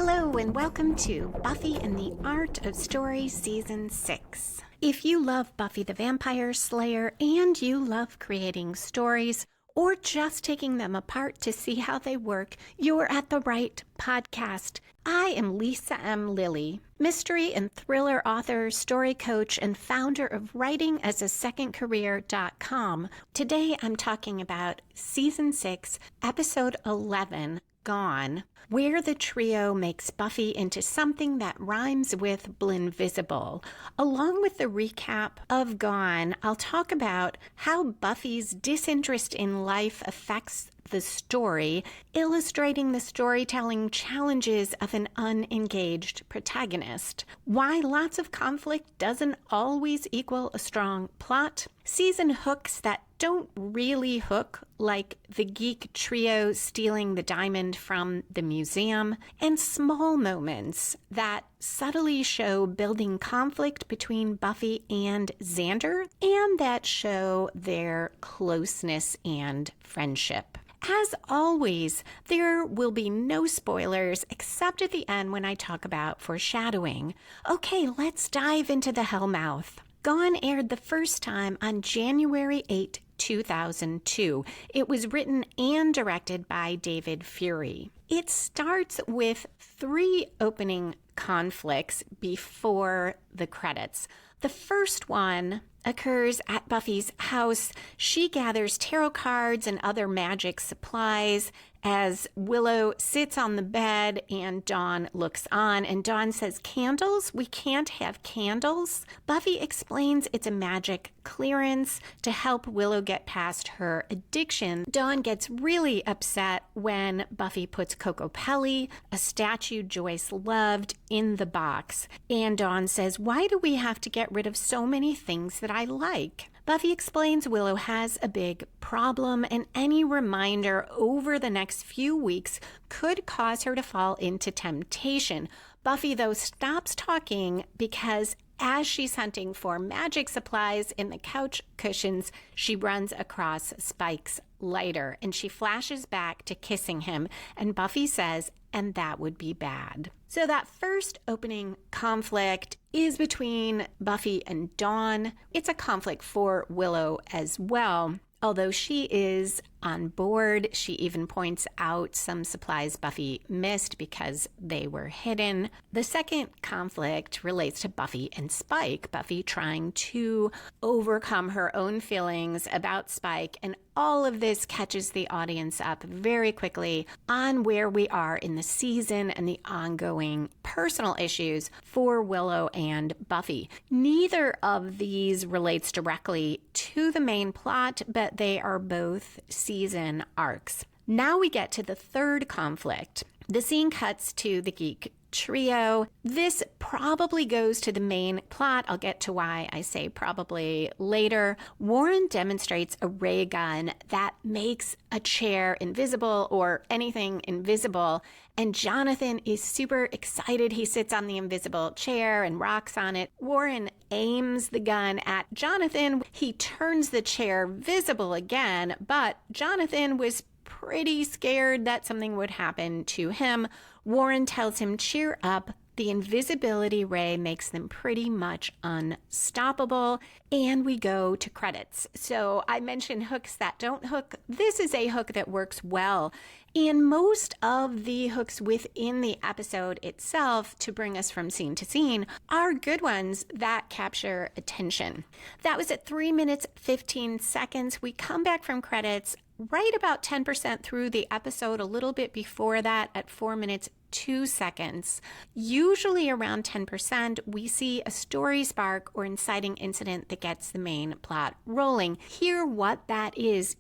Hello and welcome to Buffy and the Art of Story Season 6. If you love Buffy the Vampire Slayer and you love creating stories or just taking them apart to see how they work, you're at the right podcast. I am Lisa M. Lilly, mystery and thriller author, story coach, and founder of writingasasecondcareer.com. Today I'm talking about Season 6, Episode 11, Gone, where the trio makes Buffy into something that rhymes with blinvisible. Along with the recap of Gone, I'll talk about how Buffy's disinterest in life affects the story, illustrating the storytelling challenges of an unengaged protagonist, why lots of conflict doesn't always equal a strong plot, season hooks that don't really hook, like the geek trio stealing the diamond from the museum, and small moments that subtly show building conflict between Buffy and Xander, and that show their closeness and friendship. As always, there will be no spoilers except at the end when I talk about foreshadowing. Okay, let's dive into the Hellmouth. Gone aired the first time on January 8, 2002. It was written and directed by David Fury. It starts with 3 opening conflicts before the credits. The first one occurs at Buffy's house. She gathers tarot cards and other magic supplies as Willow sits on the bed and Dawn looks on, and Dawn says, "Candles? We can't have candles." Buffy explains it's a magic clearance to help Willow get past her addiction. Dawn gets really upset when Buffy puts Coco Pelli, a statue Joyce loved, in the box. And Dawn says, "Why do we have to get rid of so many things that I like?" Buffy explains Willow has a big problem, and any reminder over the next few weeks could cause her to fall into temptation. Buffy, though, stops talking because as she's hunting for magic supplies in the couch cushions, she runs across Spike's lighter, and she flashes back to kissing him, and Buffy says, "And that would be bad." So that first opening conflict is between Buffy and Dawn. It's a conflict for Willow as well. Although she is on board, she even points out some supplies Buffy missed because they were hidden. The second conflict relates to Buffy and Spike, Buffy trying to overcome her own feelings about Spike, and all of this catches the audience up very quickly on where we are in the season and the ongoing personal issues for Willow and Buffy. Neither of these relates directly to the main plot, but they are both season arcs. Now we get to the third conflict. The scene cuts to the geek trio. This probably goes to the main plot. I'll get to why I say probably later. Warren demonstrates a ray gun that makes a chair invisible or anything invisible, and Jonathan is super excited. He sits on the invisible chair and rocks on it. Warren aims the gun at Jonathan. He turns the chair visible again, but Jonathan was pretty scared that something would happen to him. Warren tells him, "Cheer up. The invisibility ray makes them pretty much unstoppable." And we go to credits. So I mentioned hooks that don't hook. This is a hook that works well. And most of the hooks within the episode itself to bring us from scene to scene are good ones that capture attention. That was at 3 minutes, 15 seconds. We come back from credits right about 10% through the episode, a little bit before that at 4 minutes, 2 seconds. Usually around 10%, we see a story spark or inciting incident that gets the main plot rolling. Here, what that is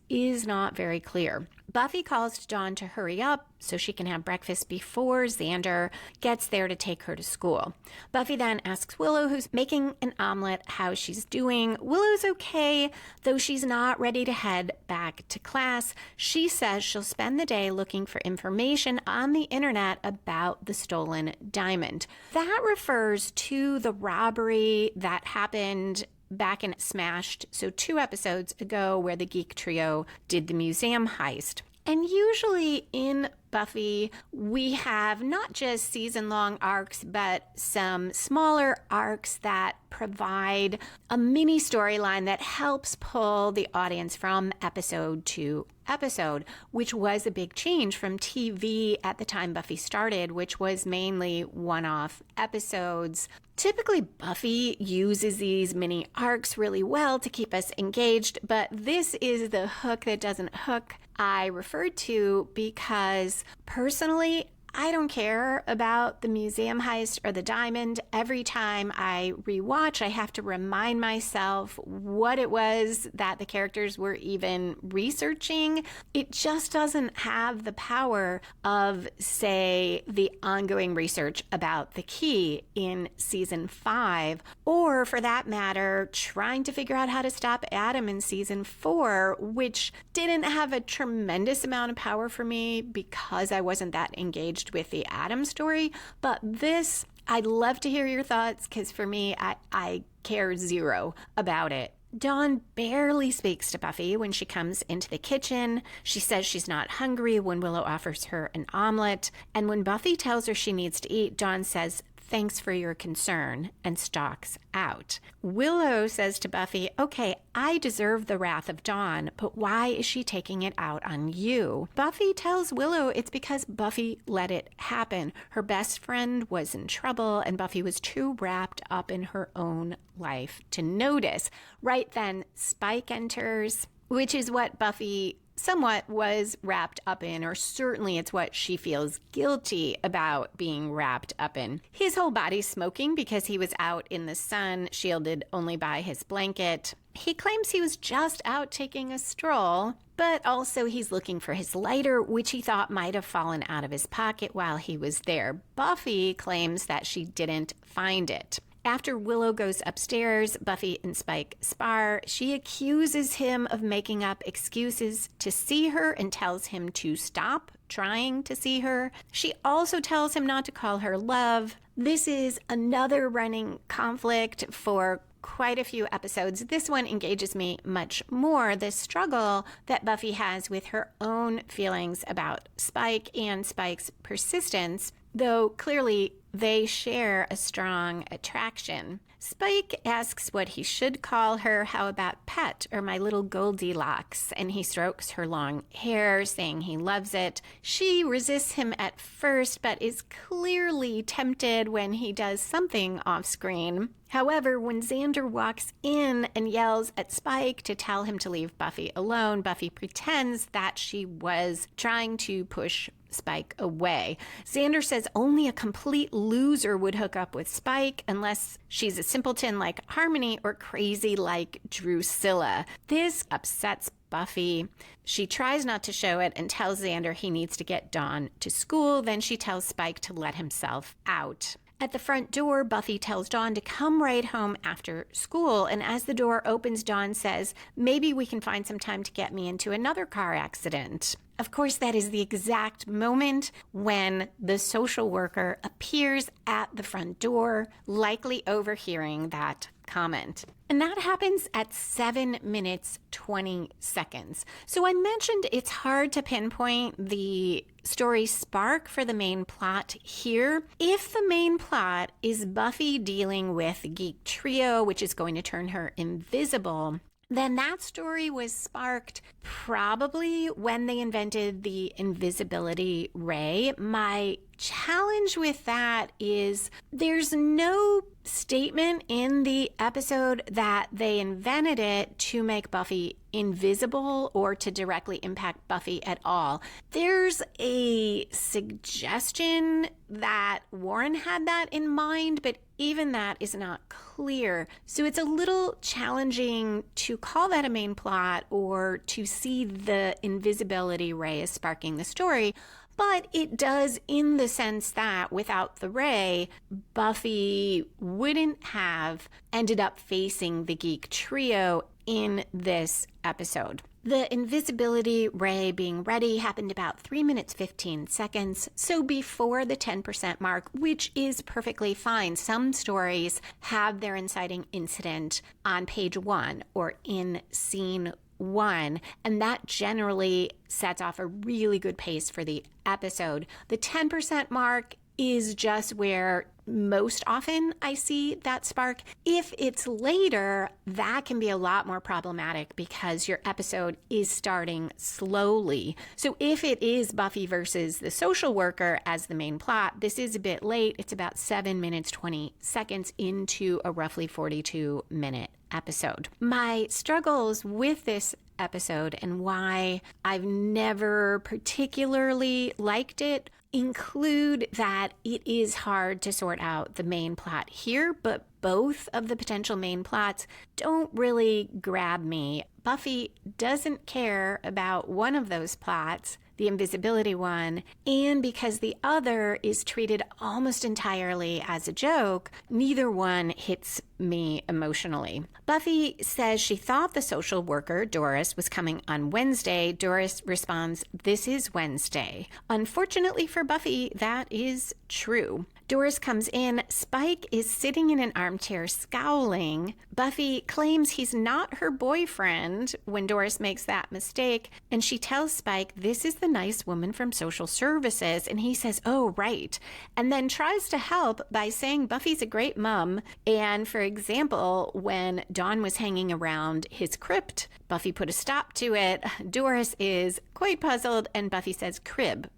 not very clear. Buffy calls to Dawn to hurry up so she can have breakfast before Xander gets there to take her to school. Buffy then asks Willow, who's making an omelet, how she's doing. Willow's okay, though she's not ready to head back to class. She says she'll spend the day looking for information on the internet about the stolen diamond. That refers to the robbery that happened back in Smashed, so 2 episodes ago, where the geek trio did the museum heist. And usually in Buffy, we have not just season-long arcs, but some smaller arcs that provide a mini storyline that helps pull the audience from episode to episode, which was a big change from TV at the time Buffy started, which was mainly one-off episodes. Typically, Buffy uses these mini arcs really well to keep us engaged, but this is the hook that doesn't hook I referred to because personally, I don't care about the museum heist or the diamond. Every time I rewatch, I have to remind myself what it was that the characters were even researching. It just doesn't have the power of, say, the ongoing research about the key in season 5, or for that matter, trying to figure out how to stop Adam in season 4, which didn't have a tremendous amount of power for me because I wasn't that engaged with the Adam story. But this, I'd love to hear your thoughts because for me, I care zero about it. Dawn barely speaks to Buffy when she comes into the kitchen. She says she's not hungry when Willow offers her an omelet. And when Buffy tells her she needs to eat, Dawn says, "Thanks for your concern," and stalks out. Willow says to Buffy, "Okay, I deserve the wrath of Dawn, but why is she taking it out on you?" Buffy tells Willow it's because Buffy let it happen. Her best friend was in trouble, and Buffy was too wrapped up in her own life to notice. Right then, Spike enters, which is what Buffy somewhat was wrapped up in, or certainly it's what she feels guilty about being wrapped up in. His whole body's smoking because he was out in the sun, shielded only by his blanket. He claims he was just out taking a stroll, but also he's looking for his lighter, which he thought might have fallen out of his pocket while he was there. Buffy claims that she didn't find it. After Willow goes upstairs, Buffy and Spike spar. She accuses him of making up excuses to see her and tells him to stop trying to see her. She also tells him not to call her love. This is another running conflict for quite a few episodes. This one engages me much more. The struggle that Buffy has with her own feelings about Spike and Spike's persistence, though clearly they share a strong attraction. Spike asks what he should call her. "How about Pet or my little Goldilocks?" And he strokes her long hair, saying he loves it. She resists him at first, but is clearly tempted when he does something off screen. However, when Xander walks in and yells at Spike to tell him to leave Buffy alone, Buffy pretends that she was trying to push Spike away. Xander says only a complete loser would hook up with Spike unless she's a simpleton like Harmony or crazy like Drusilla. This upsets Buffy. She tries not to show it and tells Xander he needs to get Dawn to school. Then she tells Spike to let himself out. At the front door, Buffy tells Dawn to come right home after school, and as the door opens, Dawn says, "Maybe we can find some time to get me into another car accident." Of course, that is the exact moment when the social worker appears at the front door, likely overhearing that comment. And that happens at 7 minutes, 20 seconds. So I mentioned it's hard to pinpoint the story spark for the main plot here. If the main plot is Buffy dealing with Geek Trio, which is going to turn her invisible, then that story was sparked probably when they invented the invisibility ray. My challenge with that is there's no statement in the episode that they invented it to make Buffy invisible or to directly impact Buffy at all. There's a suggestion that Warren had that in mind, but even that is not clear. So it's a little challenging to call that a main plot or to see the invisibility ray as sparking the story. But it does in the sense that without the ray, Buffy wouldn't have ended up facing the Geek Trio in this episode. The invisibility ray being ready happened about 3 minutes, 15 seconds, so before the 10% mark, which is perfectly fine. Some stories have their inciting incident on page 1 or in scene 1, and that generally sets off a really good pace for the episode. The 10% mark is just where most often I see that spark. If it's later, that can be a lot more problematic because your episode is starting slowly. So if it is Buffy versus the social worker as the main plot, this is a bit late. It's about 7 minutes, 20 seconds into a roughly 42-minute episode. My struggles with this episode and why I've never particularly liked it include that it is hard to sort out the main plot here, but both of the potential main plots don't really grab me. Buffy doesn't care about one of those plots, the invisibility one, and because the other is treated almost entirely as a joke, neither one hits me emotionally. Buffy says she thought the social worker, Doris, was coming on Wednesday. Doris responds, "This is Wednesday." Unfortunately for Buffy, that is true. Doris comes in. Spike is sitting in an armchair scowling. Buffy claims he's not her boyfriend when Doris makes that mistake, and she tells Spike, "This is the nice woman from social services," and he says, "Oh, right," and then tries to help by saying Buffy's a great mom. And for example, when Dawn was hanging around his crypt, Buffy put a stop to it. Doris is quite puzzled, and Buffy says crib,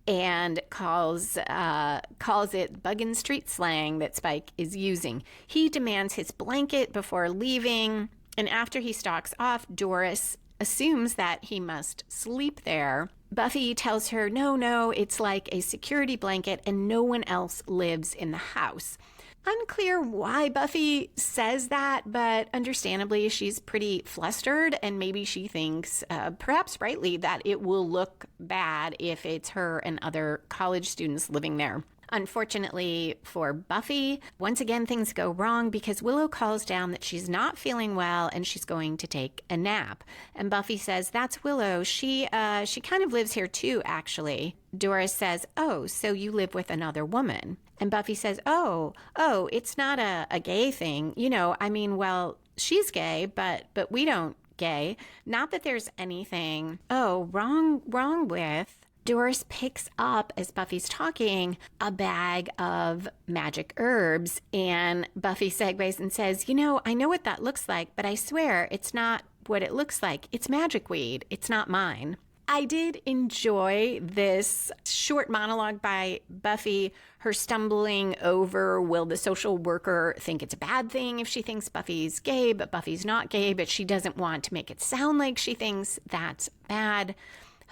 and calls it buggin' street slang that Spike is using. He demands his blanket before leaving, and after he stalks off, Doris assumes that he must sleep there. Buffy tells her, no, it's like a security blanket and no one else lives in the house. Unclear why Buffy says that, but understandably she's pretty flustered, and maybe she thinks, perhaps rightly, that it will look bad if it's her and other college students living there. Unfortunately for Buffy, once again things go wrong because Willow calls down that she's not feeling well and she's going to take a nap. And Buffy says, "That's Willow. She kind of lives here too, actually." Doris says, "Oh, so you live with another woman?" And Buffy says, oh, it's not a gay thing. Well, she's gay, but we don't gay. Not that there's anything, wrong with. Doris picks up, as Buffy's talking, a bag of magic herbs, and Buffy segues and says, I know what that looks like, but I swear it's not what it looks like. It's magic weed. It's not mine. I did enjoy this short monologue by Buffy, her stumbling over, will the social worker think it's a bad thing if she thinks Buffy's gay, but Buffy's not gay, but she doesn't want to make it sound like she thinks that's bad.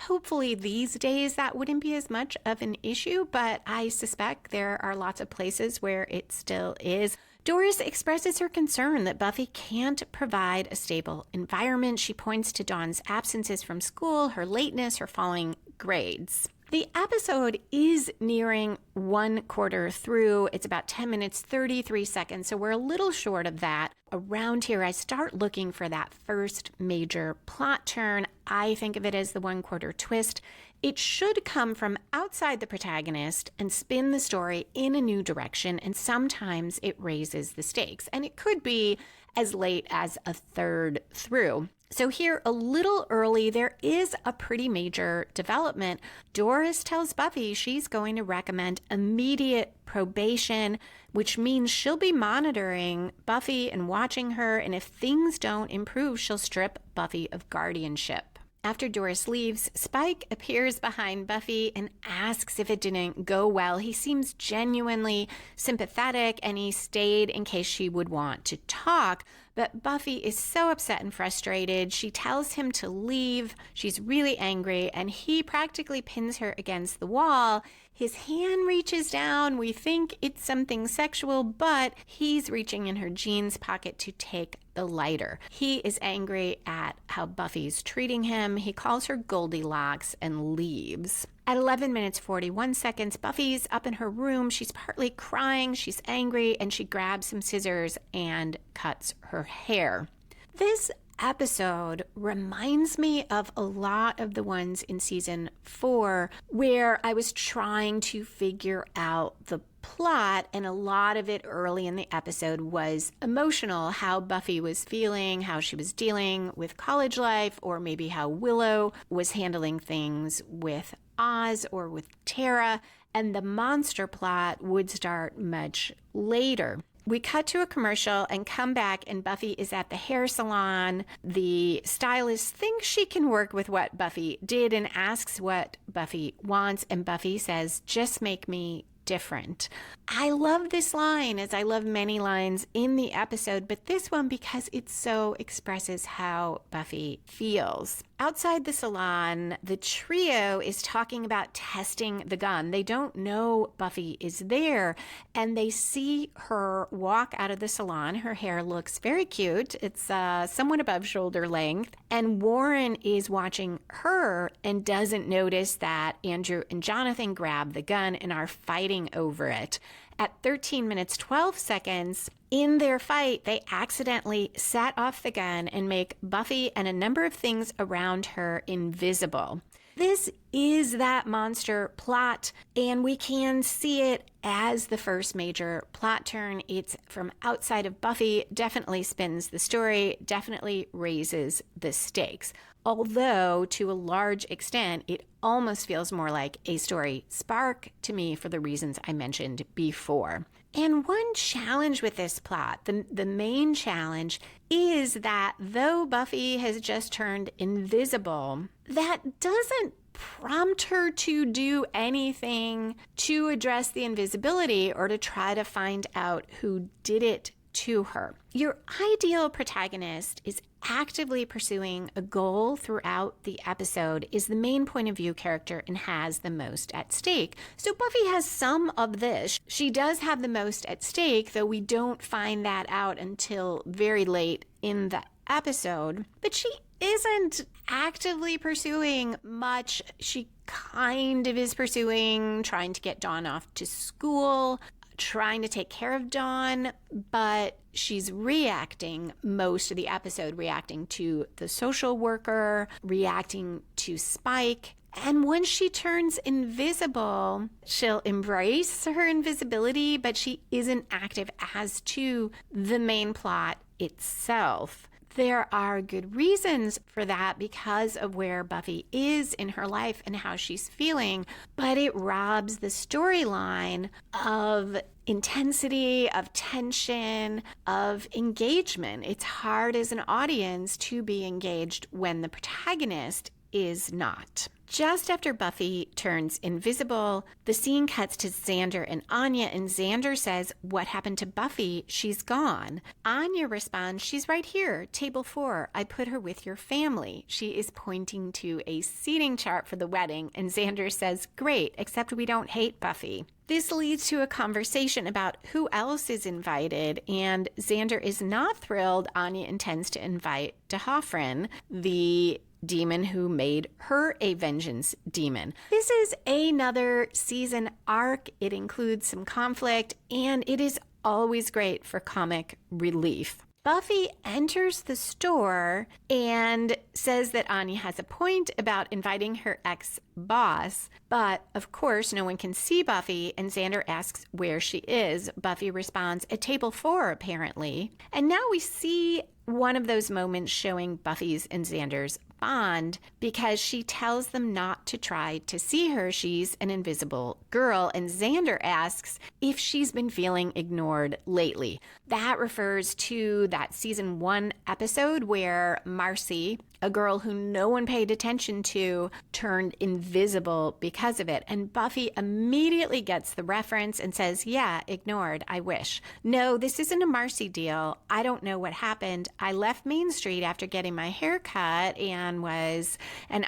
Hopefully these days that wouldn't be as much of an issue, but I suspect there are lots of places where it still is. Doris expresses her concern that Buffy can't provide a stable environment. She points to Dawn's absences from school, her lateness, her falling grades. The episode is nearing 1/4 through. It's about 10 minutes, 33 seconds, so we're a little short of that. Around here, I start looking for that first major plot turn. I think of it as the 1/4 twist. It should come from outside the protagonist and spin the story in a new direction, and sometimes it raises the stakes. And it could be as late as a third through. So here, a little early, there is a pretty major development. Doris tells Buffy she's going to recommend immediate probation, which means she'll be monitoring Buffy and watching her, and if things don't improve, she'll strip Buffy of guardianship. After Doris leaves, Spike appears behind Buffy and asks if it didn't go well. He seems genuinely sympathetic, and he stayed in case she would want to talk. But Buffy is so upset and frustrated. She tells him to leave. She's really angry, and he practically pins her against the wall. His hand reaches down. We think it's something sexual, but he's reaching in her jeans pocket to take the lighter. He is angry at how Buffy's treating him. He calls her Goldilocks and leaves. At 11 minutes 41 seconds, Buffy's up in her room. She's partly crying, she's angry, and she grabs some scissors and cuts her hair. This episode reminds me of a lot of the ones in season 4 where I was trying to figure out the plot, and a lot of it early in the episode was emotional, how Buffy was feeling, how she was dealing with college life, or maybe how Willow was handling things with Oz or with Tara, and the monster plot would start much later. We cut to a commercial and come back, and Buffy is at the hair salon. The stylist thinks she can work with what Buffy did and asks what Buffy wants, and Buffy says, "Just make me different." I love this line, as I love many lines in the episode, but this one because it so expresses how Buffy feels. Outside the salon, the trio is talking about testing the gun. They don't know Buffy is there, and they see her walk out of the salon. Her hair looks very cute. It's somewhat above shoulder length, and Warren is watching her and doesn't notice that Andrew and Jonathan grab the gun and are fighting over it. At 13 minutes 12 seconds, in their fight, they accidentally set off the gun and make Buffy and a number of things around her invisible. This is that monster plot, and we can see it as the first major plot turn. It's from outside of Buffy, definitely spins the story, definitely raises the stakes. Although, to a large extent, it almost feels more like a story spark to me for the reasons I mentioned before. And one challenge with this plot, the main challenge, is that though Buffy has just turned invisible, that doesn't prompt her to do anything to address the invisibility or to try to find out who did it to her. Your ideal protagonist is actively pursuing a goal throughout the episode, is the main point of view character, and has the most at stake. So Buffy has some of this. She does have the most at stake, though we don't find that out until very late in the episode. But she isn't actively pursuing much. She kind of is pursuing trying to get Dawn off to school, trying to take care of Dawn, but she's reacting most of the episode, reacting to the social worker, reacting to Spike. And when she turns invisible, she'll embrace her invisibility, but she isn't active as to the main plot itself. There are good reasons for that because of where Buffy is in her life and how she's feeling, but it robs the storyline of intensity, of tension, of engagement. It's hard as an audience to be engaged when the protagonist is not. Just after Buffy turns invisible, the scene cuts to Xander and Anya, and Xander says, "What happened to Buffy? She's gone." Anya responds, "She's right here, table 4. I put her with your family." She is pointing to a seating chart for the wedding, and Xander says, "Great, except we don't hate Buffy." This leads to a conversation about who else is invited, and Xander is not thrilled Anya intends to invite D'Hoffryn, the demon who made her a vengeance demon. This is another season arc. It includes some conflict, and it is always great for comic relief. Buffy enters the store and says that Anya has a point about inviting her ex-boss, but of course no one can see Buffy, and Xander asks where she is. Buffy responds, "At table 4, apparently." And now we see one of those moments showing Buffy's and Xander's bond, because she tells them not to try to see her. She's an invisible girl, and Xander asks if she's been feeling ignored lately. That refers to that season 1 episode where Marcy, a girl who no one paid attention to, turned invisible because of it. And Buffy immediately gets the reference and says, "Yeah, ignored, I wish." No, this isn't a Marcy deal. I don't know what happened. I left Main Street after getting my hair cut and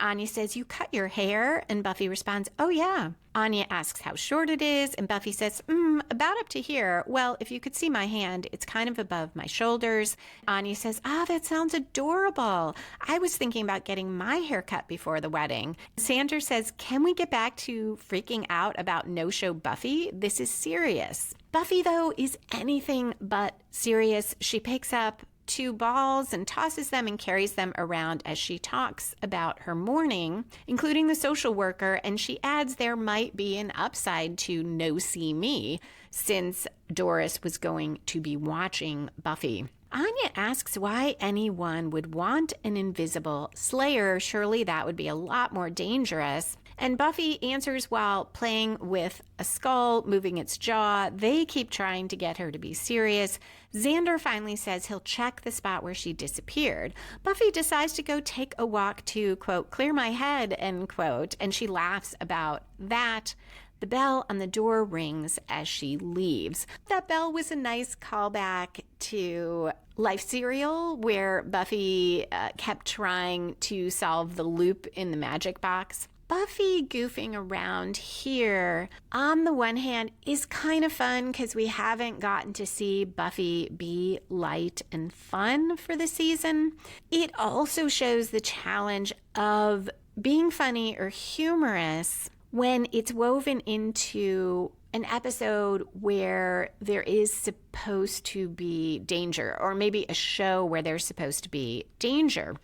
Anya says, "You cut your hair?" And Buffy responds, "Oh yeah." Anya asks how short it is, and Buffy says, about up to here. Well, if you could see my hand, it's kind of above my shoulders. Anya says, that sounds adorable. I was thinking about getting my hair cut before the wedding. Xander says, "Can we get back to freaking out about no-show Buffy? This is serious." Buffy, though, is anything but serious. She picks up 2 balls and tosses them and carries them around as she talks about her morning, including the social worker, and she adds there might be an upside to No See Me, since Doris was going to be watching Buffy. Anya asks why anyone would want an invisible slayer. Surely that would be a lot more dangerous. And Buffy answers while playing with a skull, moving its jaw. They keep trying to get her to be serious. Xander finally says he'll check the spot where she disappeared. Buffy decides to go take a walk to, quote, clear my head, end quote, and she laughs about that. The bell on the door rings as she leaves. That bell was a nice callback to Life Serial, where Buffy kept trying to solve the loop in the magic box. Buffy goofing around here, on the one hand, is kind of fun because we haven't gotten to see Buffy be light and fun for the season. It also shows the challenge of being funny or humorous when it's woven into an episode where there is supposed to be danger, or maybe a show where there's supposed to be danger.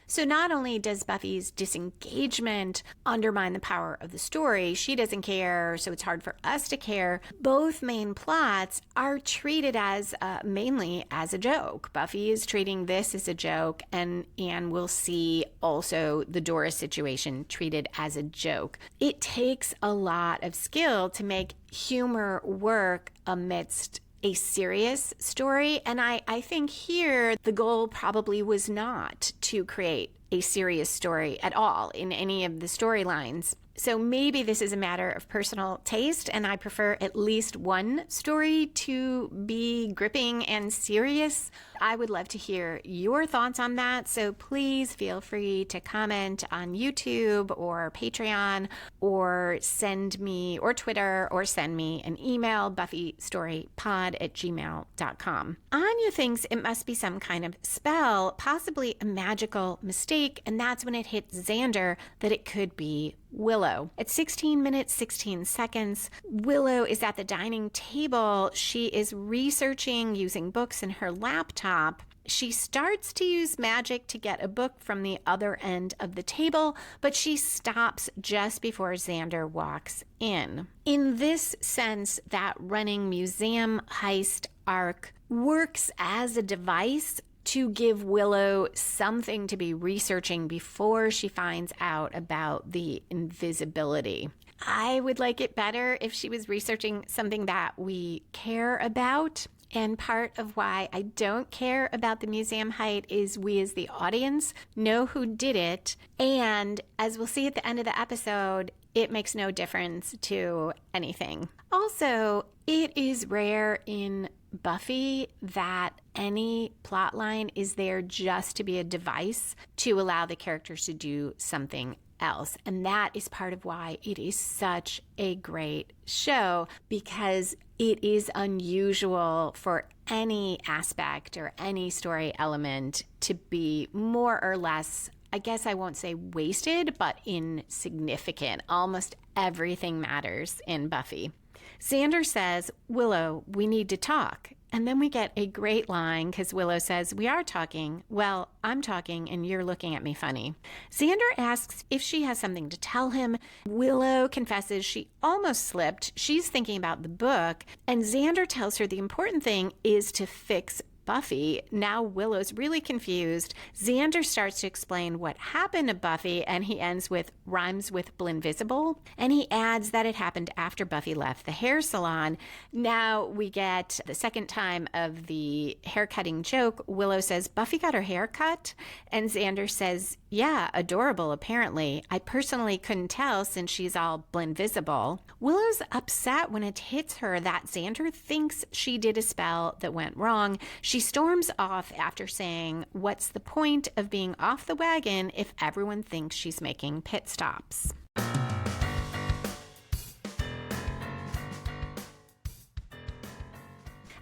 So not only does Buffy's disengagement undermine the power of the story, she doesn't care, so it's hard for us to care. Both main plots are treated as mainly as a joke. Buffy is treating this as a joke, and we'll see also the Doris situation treated as a joke. It takes a lot of skill to make humor work amidst a serious story, and I think here the goal probably was not to create a serious story at all in any of the storylines. So maybe this is a matter of personal taste, and I prefer at least one story to be gripping and serious. I would love to hear your thoughts on that, so please feel free to comment on YouTube or Patreon, or send me, or Twitter, or send me an email, buffystorypod@gmail.com. Anya thinks it must be some kind of spell, possibly a magical mistake, and that's when it hits Xander that it could be Willow. At 16 minutes, 16 seconds, Willow is at the dining table. She is researching using books in her laptop. She starts to use magic to get a book from the other end of the table, but she stops just before Xander walks in. In this sense, that running museum heist arc works as a device to give Willow something to be researching before she finds out about the invisibility. I would like it better if she was researching something that we care about. And part of why I don't care about the museum heist is we as the audience know who did it. And as we'll see at the end of the episode, it makes no difference to anything. Also, it is rare in Buffy that any plotline is there just to be a device to allow the characters to do something else. And that is part of why it is such a great show, because it is unusual for any aspect or any story element to be more or less, I guess I won't say wasted, but insignificant. Almost everything matters in Buffy. Xander says, Willow, we need to talk. And then we get a great line because Willow says, we are talking. Well, I'm talking and you're looking at me funny. Xander asks if she has something to tell him. Willow confesses she almost slipped. She's thinking about the book. And Xander tells her the important thing is to fix Buffy. Now Willow's really confused. Xander starts to explain what happened to Buffy, and he ends with rhymes with blinvisible, and he adds that it happened after Buffy left the hair salon. Now we get the second time of the haircutting joke. Willow says, Buffy got her hair cut, and Xander says, yeah, adorable apparently. I personally couldn't tell since she's all blinvisible. Willow's upset when it hits her that Xander thinks she did a spell that went wrong. She storms off after saying, what's the point of being off the wagon if everyone thinks she's making pit stops?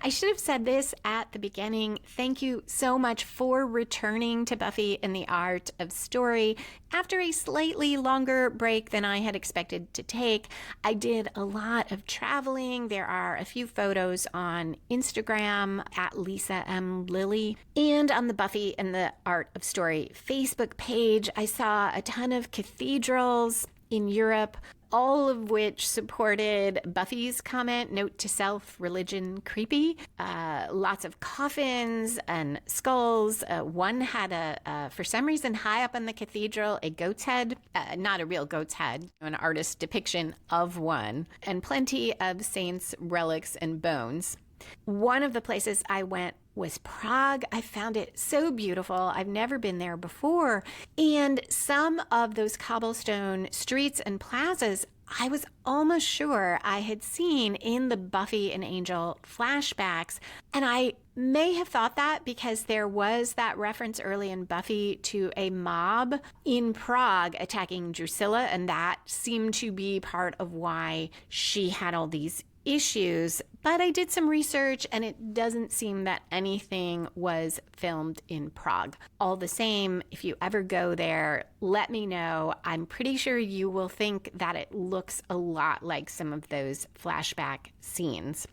I should have said this at the beginning. Thank you so much for returning to Buffy and the Art of Story. After a slightly longer break than I had expected to take, I did a lot of traveling. There are a few photos on Instagram at Lisa M. Lilly, and on the Buffy and the Art of Story Facebook page. I saw a ton of cathedrals in Europe, all of which supported Buffy's comment, note to self, religion creepy. Lots of coffins and skulls. One had for some reason, high up in the cathedral, a goat's head, not a real goat's head, an artist's depiction of one, and plenty of saints' relics and bones. One of the places I went was Prague. I found it so beautiful. I've never been there before. And some of those cobblestone streets and plazas, I was almost sure I had seen in the Buffy and Angel flashbacks. And I may have thought that because there was that reference early in Buffy to a mob in Prague attacking Drusilla, and that seemed to be part of why she had all these issues. But I did some research and it doesn't seem that anything was filmed in Prague. All the same, if you ever go there, let me know. I'm pretty sure you will think that it looks a lot like some of those flashback scenes.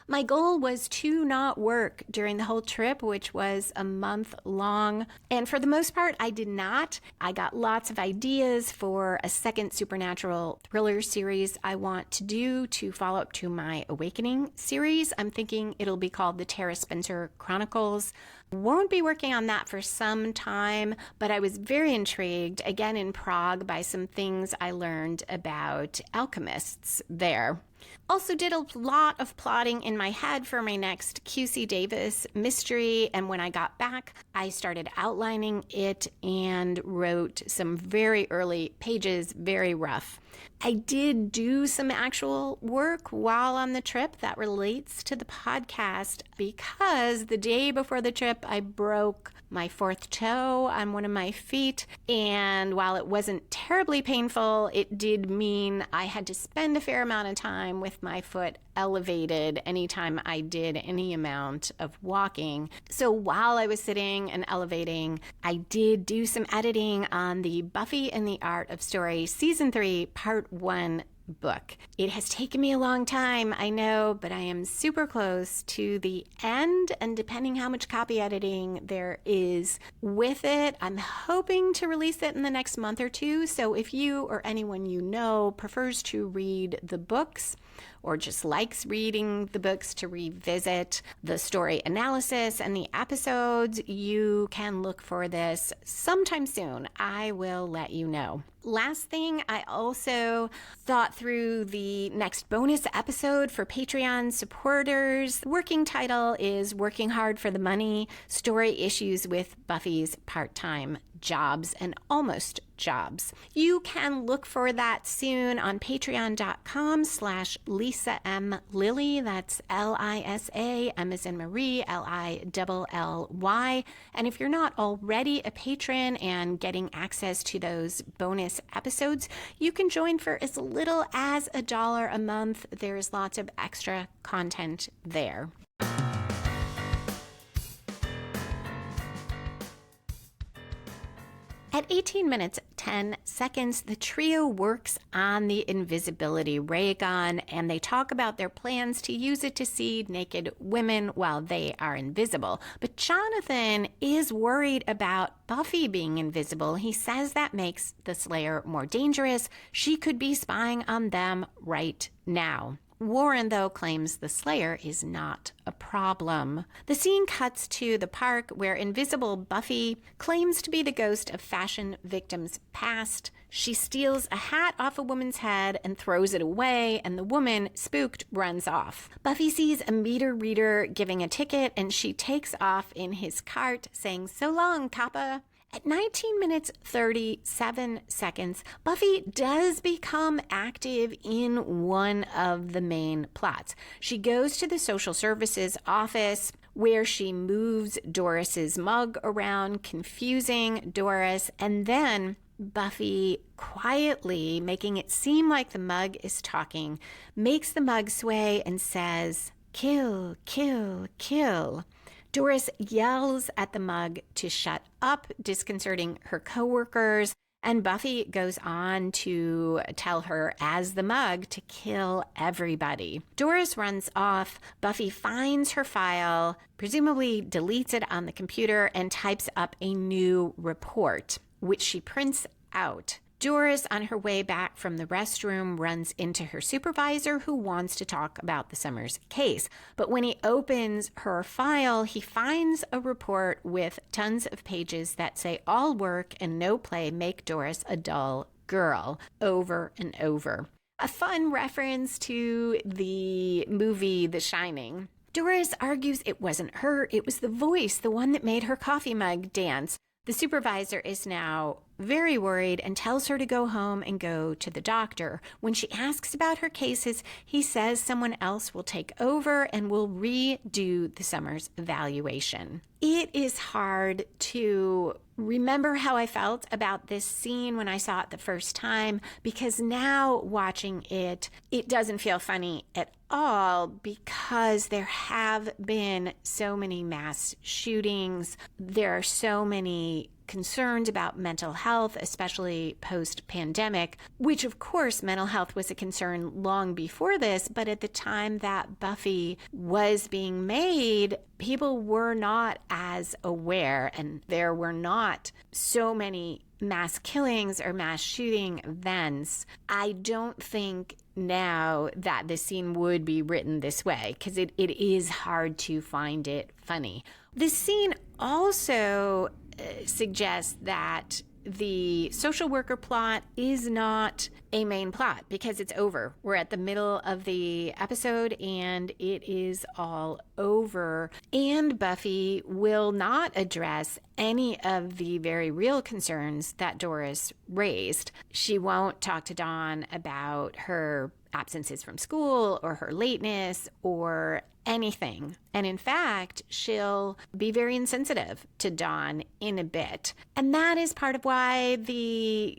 My goal was to not work during the whole trip, which was a month long. And for the most part, I did not. I got lots of ideas for a second supernatural thriller series I want to do to follow up to my Awakening series. I'm thinking it'll be called the Tara Spencer Chronicles. Won't be working on that for some time, but I was very intrigued, again in Prague, by some things I learned about alchemists there. Also did a lot of plotting in my head for my next QC Davis mystery, and when I got back, I started outlining it and wrote some very early pages, very rough. I did do some actual work while on the trip that relates to the podcast because the day before the trip, I broke my fourth toe on one of my feet. And while it wasn't terribly painful, it did mean I had to spend a fair amount of time with my foot elevated anytime I did any amount of walking. So while I was sitting and elevating, I did do some editing on the Buffy and the Art of Story Season 3, Part 1 book. It has taken me a long time, I know, but I am super close to the end, and depending how much copy editing there is with it, I'm hoping to release it in the next month or two. So if you or anyone you know prefers to read the books or just likes reading the books to revisit the story analysis and the episodes, you can look for this sometime soon. I will let you know. Last thing, I also thought through the next bonus episode for Patreon supporters. The working title is Working Hard for the Money, Story Issues with Buffy's Part-Time Jobs and Almost Jobs. You can look for that soon on patreon.com/Lisa M. Lilly. That's Lisa, M as in Marie, Lilly. And if you're not already a patron and getting access to those bonus episodes, you can join for as little as $1 a month. There's lots of extra content there. At 18 minutes, 10 seconds, the trio works on the invisibility ray gun, and they talk about their plans to use it to see naked women while they are invisible. But Jonathan is worried about Buffy being invisible. He says that makes the Slayer more dangerous. She could be spying on them right now. Warren, though, claims the Slayer is not a problem. The scene cuts to the park where invisible Buffy claims to be the ghost of fashion victims past. She steals a hat off a woman's head and throws it away, and the woman, spooked, runs off. Buffy sees a meter reader giving a ticket, and she takes off in his cart, saying, "So long, Kappa." At 19 minutes 37 seconds, Buffy does become active in one of the main plots. She goes to the social services office where she moves Doris's mug around, confusing Doris, and then Buffy, quietly making it seem like the mug is talking, makes the mug sway and says, Kill, kill, kill. Doris yells at the mug to shut up, disconcerting her coworkers, and Buffy goes on to tell her, as the mug, to kill everybody. Doris runs off. Buffy finds her file, presumably deletes it on the computer, and types up a new report, which she prints out. Doris, on her way back from the restroom, runs into her supervisor, who wants to talk about the Summers case. But when he opens her file, he finds a report with tons of pages that say all work and no play make Doris a dull girl, over and over. A fun reference to the movie The Shining. Doris argues it wasn't her, it was the voice, the one that made her coffee mug dance. The supervisor is now very worried and tells her to go home and go to the doctor. When she asks about her cases, he says someone else will take over and will redo the Summers evaluation. It is hard to remember how I felt about this scene when I saw it the first time, because now watching it, it doesn't feel funny at all, because there have been so many mass shootings. There are so many concerns about mental health, especially post-pandemic, which of course mental health was a concern long before this, but at the time that Buffy was being made, people were not as aware, and there were not so many mass killings or mass shooting events. I don't think now that the scene would be written this way, because it is hard to find it funny. The scene also suggests that the social worker plot is not a main plot, because it's over. We're at the middle of the episode and it is all over. And Buffy will not address any of the very real concerns that Doris raised. She won't talk to Dawn about her absences from school or her lateness or anything. And in fact, she'll be very insensitive to Dawn in a bit. And that is part of why the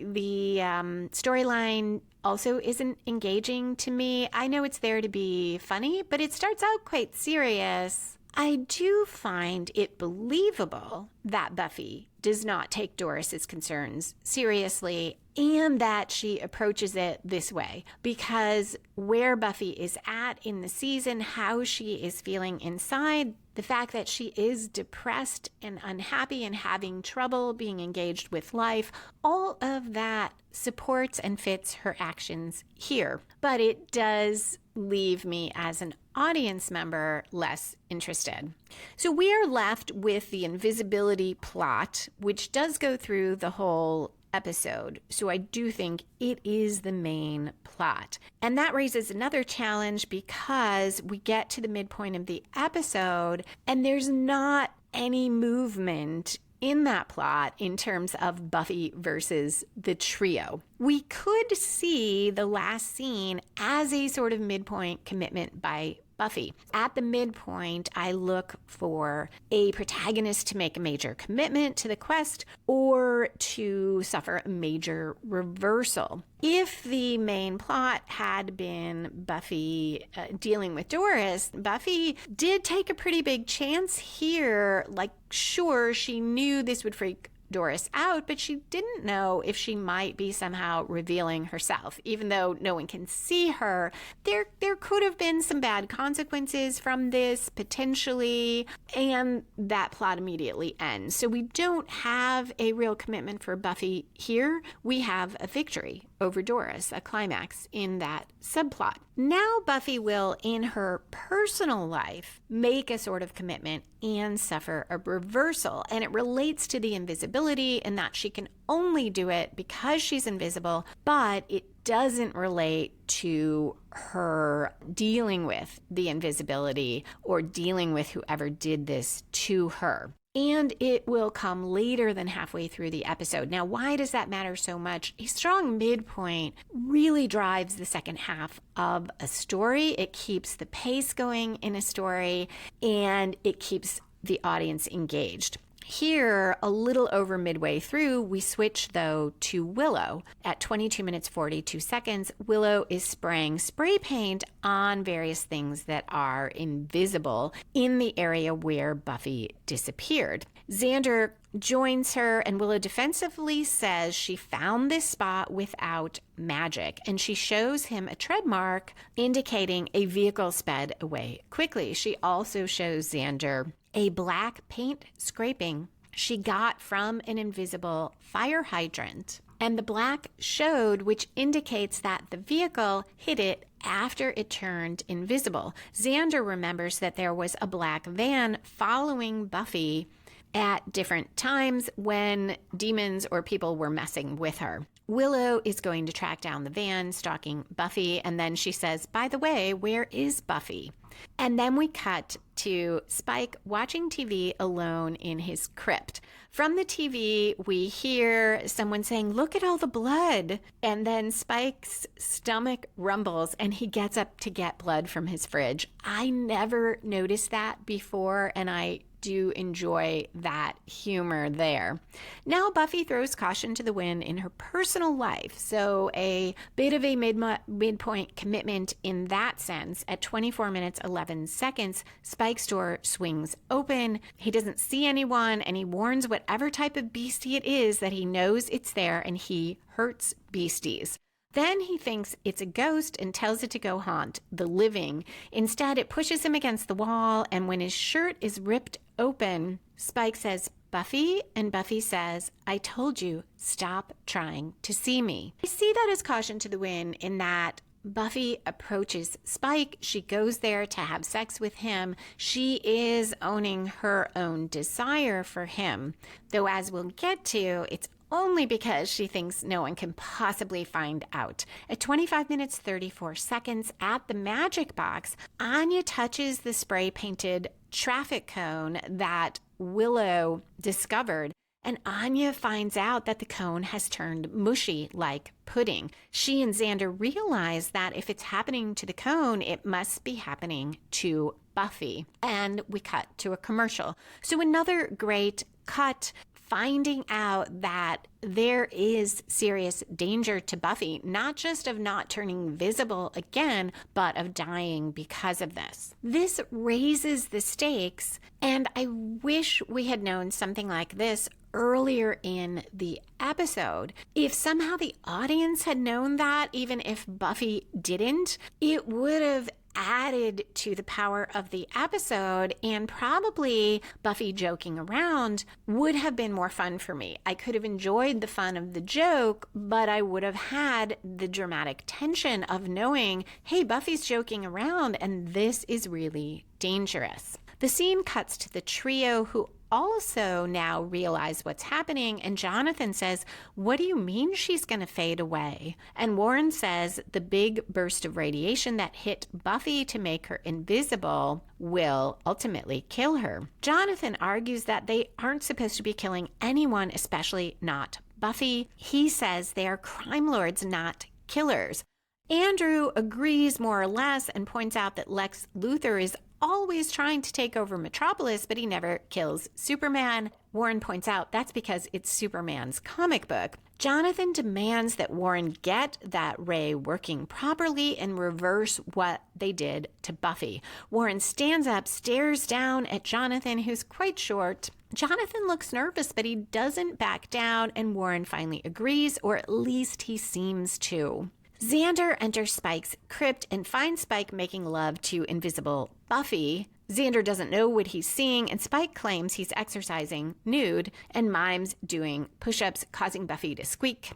storyline also isn't engaging to me. I know it's there to be funny, but it starts out quite serious. I do find it believable that Buffy does not take Doris's concerns seriously, and that she approaches it this way, because where Buffy is at in the season, how she is feeling inside, the fact that she is depressed and unhappy and having trouble being engaged with life, all of that supports and fits her actions here. But it does leave me as an audience member less interested. So we are left with the invisibility plot, which does go through the whole episode. So I do think it is the main plot. And that raises another challenge, because we get to the midpoint of the episode and there's not any movement in that plot in terms of Buffy versus the trio. We could see the last scene as a sort of midpoint commitment by Buffy. At the midpoint, I look for a protagonist to make a major commitment to the quest or to suffer a major reversal. If the main plot had been Buffy dealing with Doris, Buffy did take a pretty big chance here. Like, sure, she knew this would freak Doris out, but she didn't know if she might be somehow revealing herself. Even though no one can see her, there could have been some bad consequences from this, potentially, and that plot immediately ends. So we don't have a real commitment for Buffy here. We have a victory over Doris, a climax in that subplot. Now Buffy will, in her personal life, make a sort of commitment and suffer a reversal. And it relates to the invisibility, in that she can only do it because she's invisible, but it doesn't relate to her dealing with the invisibility or dealing with whoever did this to her. And it will come later than halfway through the episode. Now, why does that matter so much? A strong midpoint really drives the second half of a story. It keeps the pace going in a story, and it keeps the audience engaged. Here, a little over midway through, we switch, though, to Willow. At 22 minutes 42 seconds, Willow is spraying spray paint on various things that are invisible in the area where Buffy disappeared. Xander joins her, and Willow defensively says she found this spot without magic, and she shows him a tread mark indicating a vehicle sped away quickly. She also shows Xander a black paint scraping she got from an invisible fire hydrant. And the black showed, which indicates that the vehicle hit it after it turned invisible. Xander remembers that there was a black van following Buffy at different times when demons or people were messing with her. Willow is going to track down the van, stalking Buffy, and then she says, "By the way, where is Buffy?" And then we cut to Spike watching TV alone in his crypt. From the TV, we hear someone saying, "Look at all the blood." And then Spike's stomach rumbles and he gets up to get blood from his fridge. I never noticed that before, and I do enjoy that humor there. Now Buffy throws caution to the wind in her personal life, so a bit of a midpoint commitment in that sense. At 24 minutes 11 seconds, Spike's door swings open. He doesn't see anyone, and he warns whatever type of beastie it is that he knows it's there, and he hurts beasties. Then he thinks it's a ghost and tells it to go haunt the living. Instead, it pushes him against the wall, and when his shirt is ripped open, Spike says, "Buffy?" And Buffy says, "I told you, stop trying to see me." I see that as caution to the wind in that Buffy approaches Spike. She goes there to have sex with him. She is owning her own desire for him. Though, as we'll get to, it's only because she thinks no one can possibly find out. At 25 minutes 34 seconds at the magic box, Anya touches the spray-painted traffic cone that Willow discovered, and Anya finds out that the cone has turned mushy like pudding. She and Xander realize that if it's happening to the cone, it must be happening to Buffy. And we cut to a commercial. So another great cut, finding out that there is serious danger to Buffy, not just of not turning visible again, but of dying because of this. This raises the stakes, and I wish we had known something like this earlier in the episode. If somehow the audience had known that, even if Buffy didn't, it would have added to the power of the episode, and probably Buffy joking around would have been more fun for me. I could have enjoyed the fun of the joke, but I would have had the dramatic tension of knowing, hey, Buffy's joking around and this is really dangerous. The scene cuts to the trio, who also now realize what's happening, and Jonathan says, "What do you mean she's going to fade away?" And Warren says the big burst of radiation that hit Buffy to make her invisible will ultimately kill her. Jonathan argues that they aren't supposed to be killing anyone, especially not Buffy. He says they are crime lords, not killers. Andrew agrees more or less and points out that Lex Luthor is always trying to take over Metropolis, but he never kills Superman. Warren points out that's because it's Superman's comic book. Jonathan demands that Warren get that ray working properly and reverse what they did to Buffy. Warren stands up, stares down at Jonathan, who's quite short. Jonathan looks nervous, but he doesn't back down, and Warren finally agrees, or at least he seems to. Xander enters Spike's crypt and finds Spike making love to invisible Buffy. Xander doesn't know what he's seeing, and Spike claims he's exercising nude and mimes doing push-ups, causing Buffy to squeak.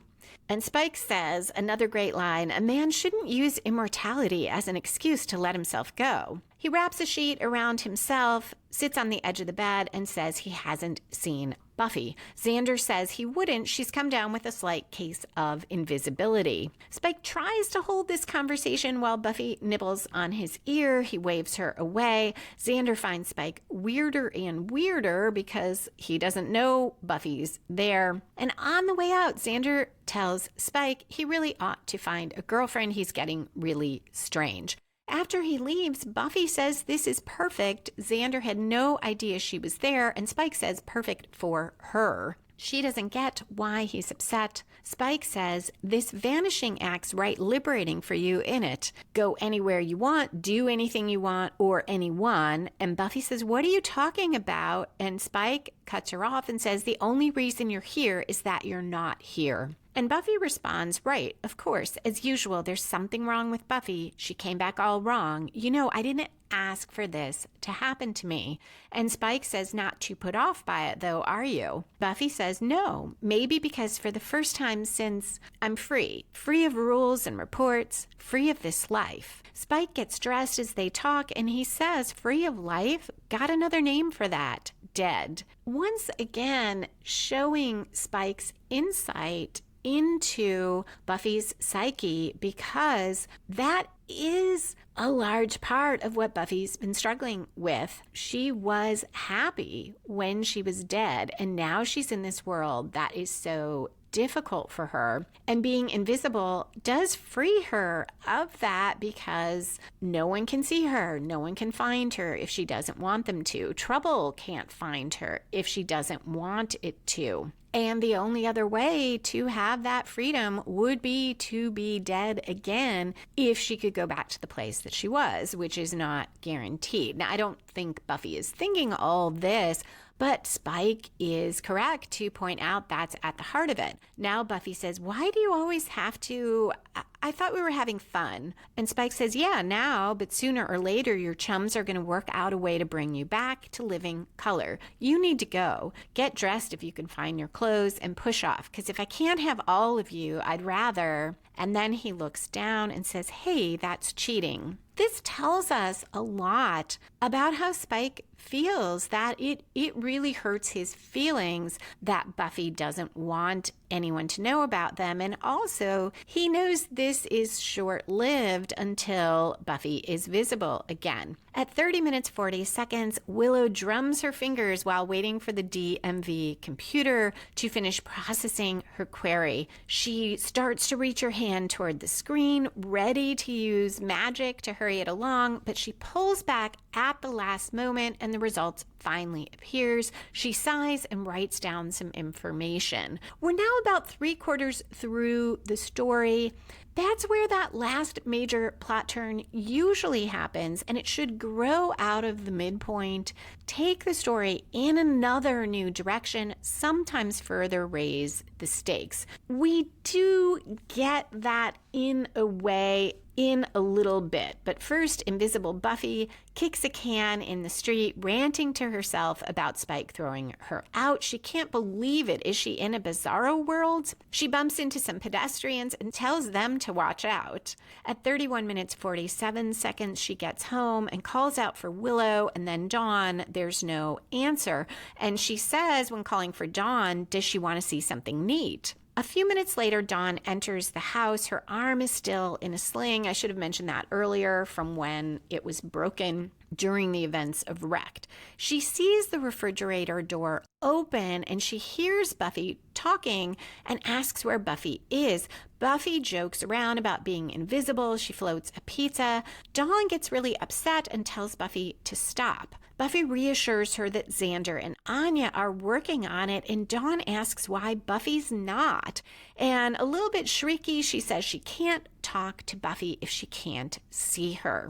And Spike says, another great line, "A man shouldn't use immortality as an excuse to let himself go." He wraps a sheet around himself, sits on the edge of the bed, and says he hasn't seen Buffy. Xander says he wouldn't. She's come down with a slight case of invisibility. Spike tries to hold this conversation while Buffy nibbles on his ear. He waves her away. Xander finds Spike weirder and weirder because he doesn't know Buffy's there. And on the way out, Xander tells Spike he really ought to find a girlfriend. He's getting really strange. After he leaves, Buffy says this is perfect. Xander had no idea she was there, and Spike says perfect for her. She doesn't get why he's upset. Spike says, this vanishing act's right liberating for you, innit? Go anywhere you want, do anything you want, or anyone. And Buffy says, what are you talking about? And Spike cuts her off and says, the only reason you're here is that you're not here. And Buffy responds, right, of course, as usual, there's something wrong with Buffy. She came back all wrong. You know, I didn't ask for this to happen to me. And Spike says, not too put off by it, though, are you? Buffy says, no, maybe because for the first time since I'm free of rules and reports, free of this life. Spike gets dressed as they talk, and he says, free of life? Got another name for that. Dead. Once again, showing Spike's insight into Buffy's psyche, because that is a large part of what Buffy's been struggling with. She was happy when she was dead, and now she's in this world that is so difficult for her. And being invisible does free her of that, because no one can see her. No one can find her if she doesn't want them to. Trouble can't find her if she doesn't want it to. And the only other way to have that freedom would be to be dead again if she could go back to the place that she was, which is not guaranteed. Now, I don't think Buffy is thinking all this, but Spike is correct to point out that's at the heart of it. Now Buffy says, why do you always have to... I thought we were having fun. And Spike says, yeah, now, but sooner or later your chums are going to work out a way to bring you back to living color. You need to go. Get dressed if you can find your clothes and push off. Because if I can't have all of you, I'd rather... And then he looks down and says, hey, that's cheating. This tells us a lot about how Spike feels, that it really hurts his feelings that Buffy doesn't want anyone to know about them. And also, he knows this is short-lived until Buffy is visible again. At 30 minutes 40 seconds, Willow drums her fingers while waiting for the DMV computer to finish processing her query. She starts to reach her hand toward the screen, ready to use magic to hurry it along, but she pulls back at the last moment and the result finally appears. She sighs and writes down some information. We're now about 3/4 through the story. That's where that last major plot turn usually happens, and it should grow out of the midpoint, take the story in another new direction, sometimes further raise the stakes. We do get that in a way in a little bit. But first, invisible Buffy kicks a can in the street, ranting to herself about Spike throwing her out. She can't believe it. Is she in a bizarro world? She bumps into some pedestrians and tells them to watch out. At 31 minutes 47 seconds, she gets home and calls out for Willow and then Dawn. There's no answer. And she says, when calling for Dawn, does she want to see something neat? A few minutes later, Dawn enters the house. Her arm is still in a sling. I should have mentioned that earlier, from when it was broken during the events of Wrecked. She sees the refrigerator door open and she hears Buffy talking and asks where Buffy is. Buffy jokes around about being invisible. She floats a pizza. Dawn gets really upset and tells Buffy to stop. Buffy reassures her that Xander and Anya are working on it, and Dawn asks why Buffy's not. And a little bit shrieky, she says she can't talk to Buffy if she can't see her.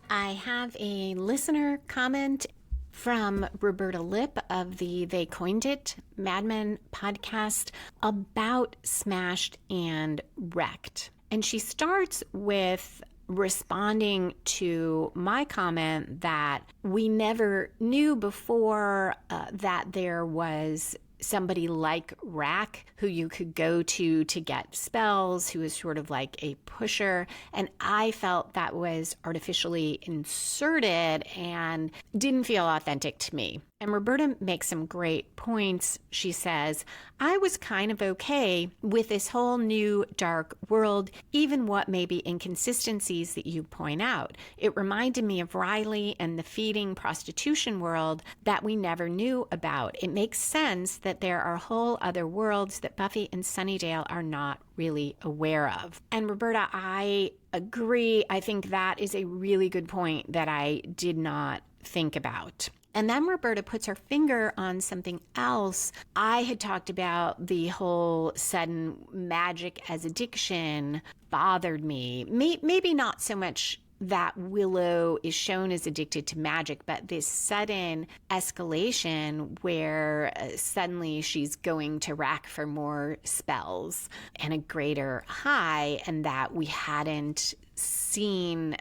I have a listener comment from Roberta Lipp of the They Coined It Mad Men podcast about Smashed and Wrecked. And she starts with responding to my comment that we never knew before that there was somebody like Rack who you could go to get spells, who is sort of like a pusher. And I felt that was artificially inserted and didn't feel authentic to me. And Roberta makes some great points. She says, I was kind of okay with this whole new dark world, even what may be inconsistencies that you point out. It reminded me of Riley and the feeding prostitution world that we never knew about. It makes sense that there are whole other worlds that Buffy and Sunnydale are not really aware of. And Roberta, I agree. I think that is a really good point that I did not think about. And then Roberta puts her finger on something else. I had talked about the whole sudden magic as addiction bothered me. Maybe not so much that Willow is shown as addicted to magic, but this sudden escalation where suddenly she's going to rack for more spells and a greater high, and that we hadn't seen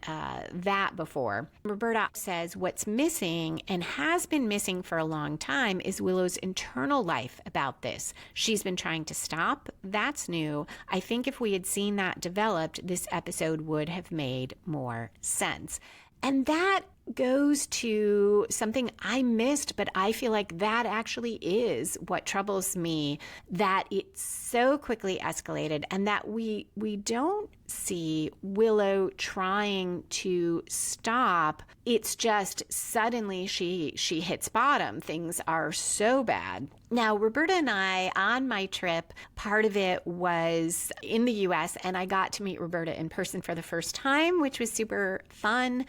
that before. Roberta says what's missing and has been missing for a long time is Willow's internal life about this. She's been trying to stop. That's new. I think if we had seen that developed, this episode would have made more sense. And that goes to something I missed, but I feel like that actually is what troubles me, that it so quickly escalated and that we don't see Willow trying to stop. It's just suddenly she hits bottom. Things are so bad. Now, Roberta and I, on my trip, part of it was in the U.S., and I got to meet Roberta in person for the first time, which was super fun.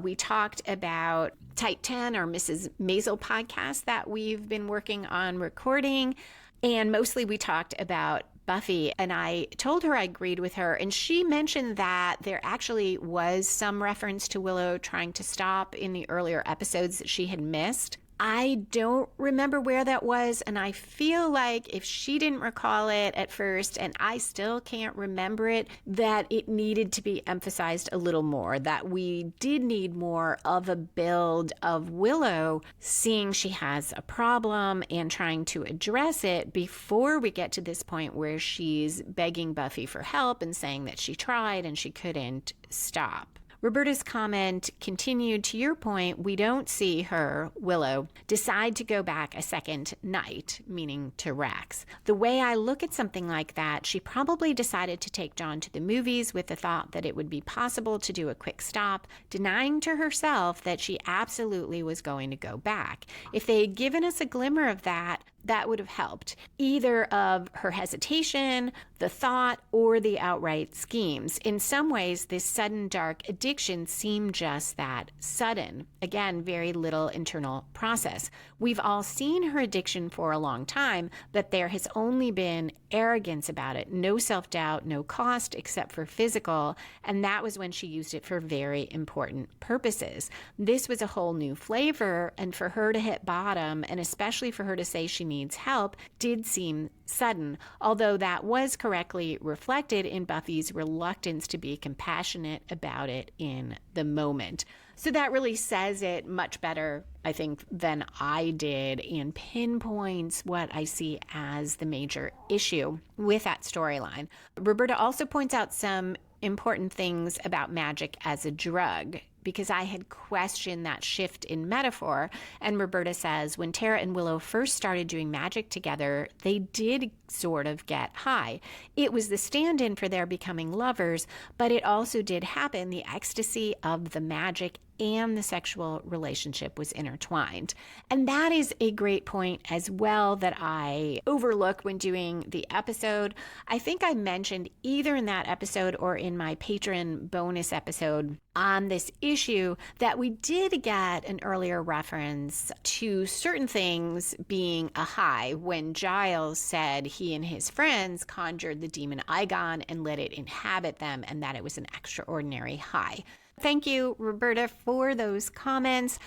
We talked about Type 10, or Mrs. Maisel podcast that we've been working on recording, and mostly we talked about Buffy, and I told her I agreed with her, and she mentioned that there actually was some reference to Willow trying to stop in the earlier episodes that she had missed. I don't remember where that was, and I feel like if she didn't recall it at first, and I still can't remember it, that it needed to be emphasized a little more, that we did need more of a build of Willow seeing she has a problem and trying to address it before we get to this point where she's begging Buffy for help and saying that she tried and she couldn't stop. Roberta's comment continued, to your point, we don't see her, Willow, decide to go back a second night, meaning to Rex. The way I look at something like that, she probably decided to take John to the movies with the thought that it would be possible to do a quick stop, denying to herself that she absolutely was going to go back. If they had given us a glimmer of that, that would have helped, either of her hesitation, the thought, or the outright schemes. In some ways, this sudden dark addiction seemed just that sudden. Again, very little internal process. We've all seen her addiction for a long time, but there has only been arrogance about it. No self-doubt, no cost except for physical, and that was when she used it for very important purposes. This was a whole new flavor, and for her to hit bottom, and especially for her to say she needs help, did seem sudden, although that was correctly reflected in Buffy's reluctance to be compassionate about it in the moment. So that really says it much better, I think, than I did, and pinpoints what I see as the major issue with that storyline. Roberta also points out some important things about magic as a drug, because I had questioned that shift in metaphor. And Roberta says, when Tara and Willow first started doing magic together, they did sort of get high. It was the stand-in for their becoming lovers, but it also did happen. The ecstasy of the magic and the sexual relationship was intertwined. And that is a great point as well that I overlook when doing the episode. I think I mentioned either in that episode or in my patron bonus episode on this issue that we did get an earlier reference to certain things being a high when Giles said he and his friends conjured the demon Igon and let it inhabit them, and that it was an extraordinary high. Thank you, Roberta, for those comments.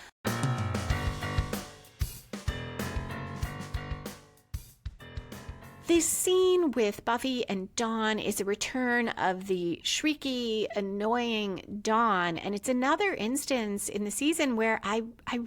This scene with Buffy and Dawn is a return of the shrieky, annoying Dawn, and it's another instance in the season where I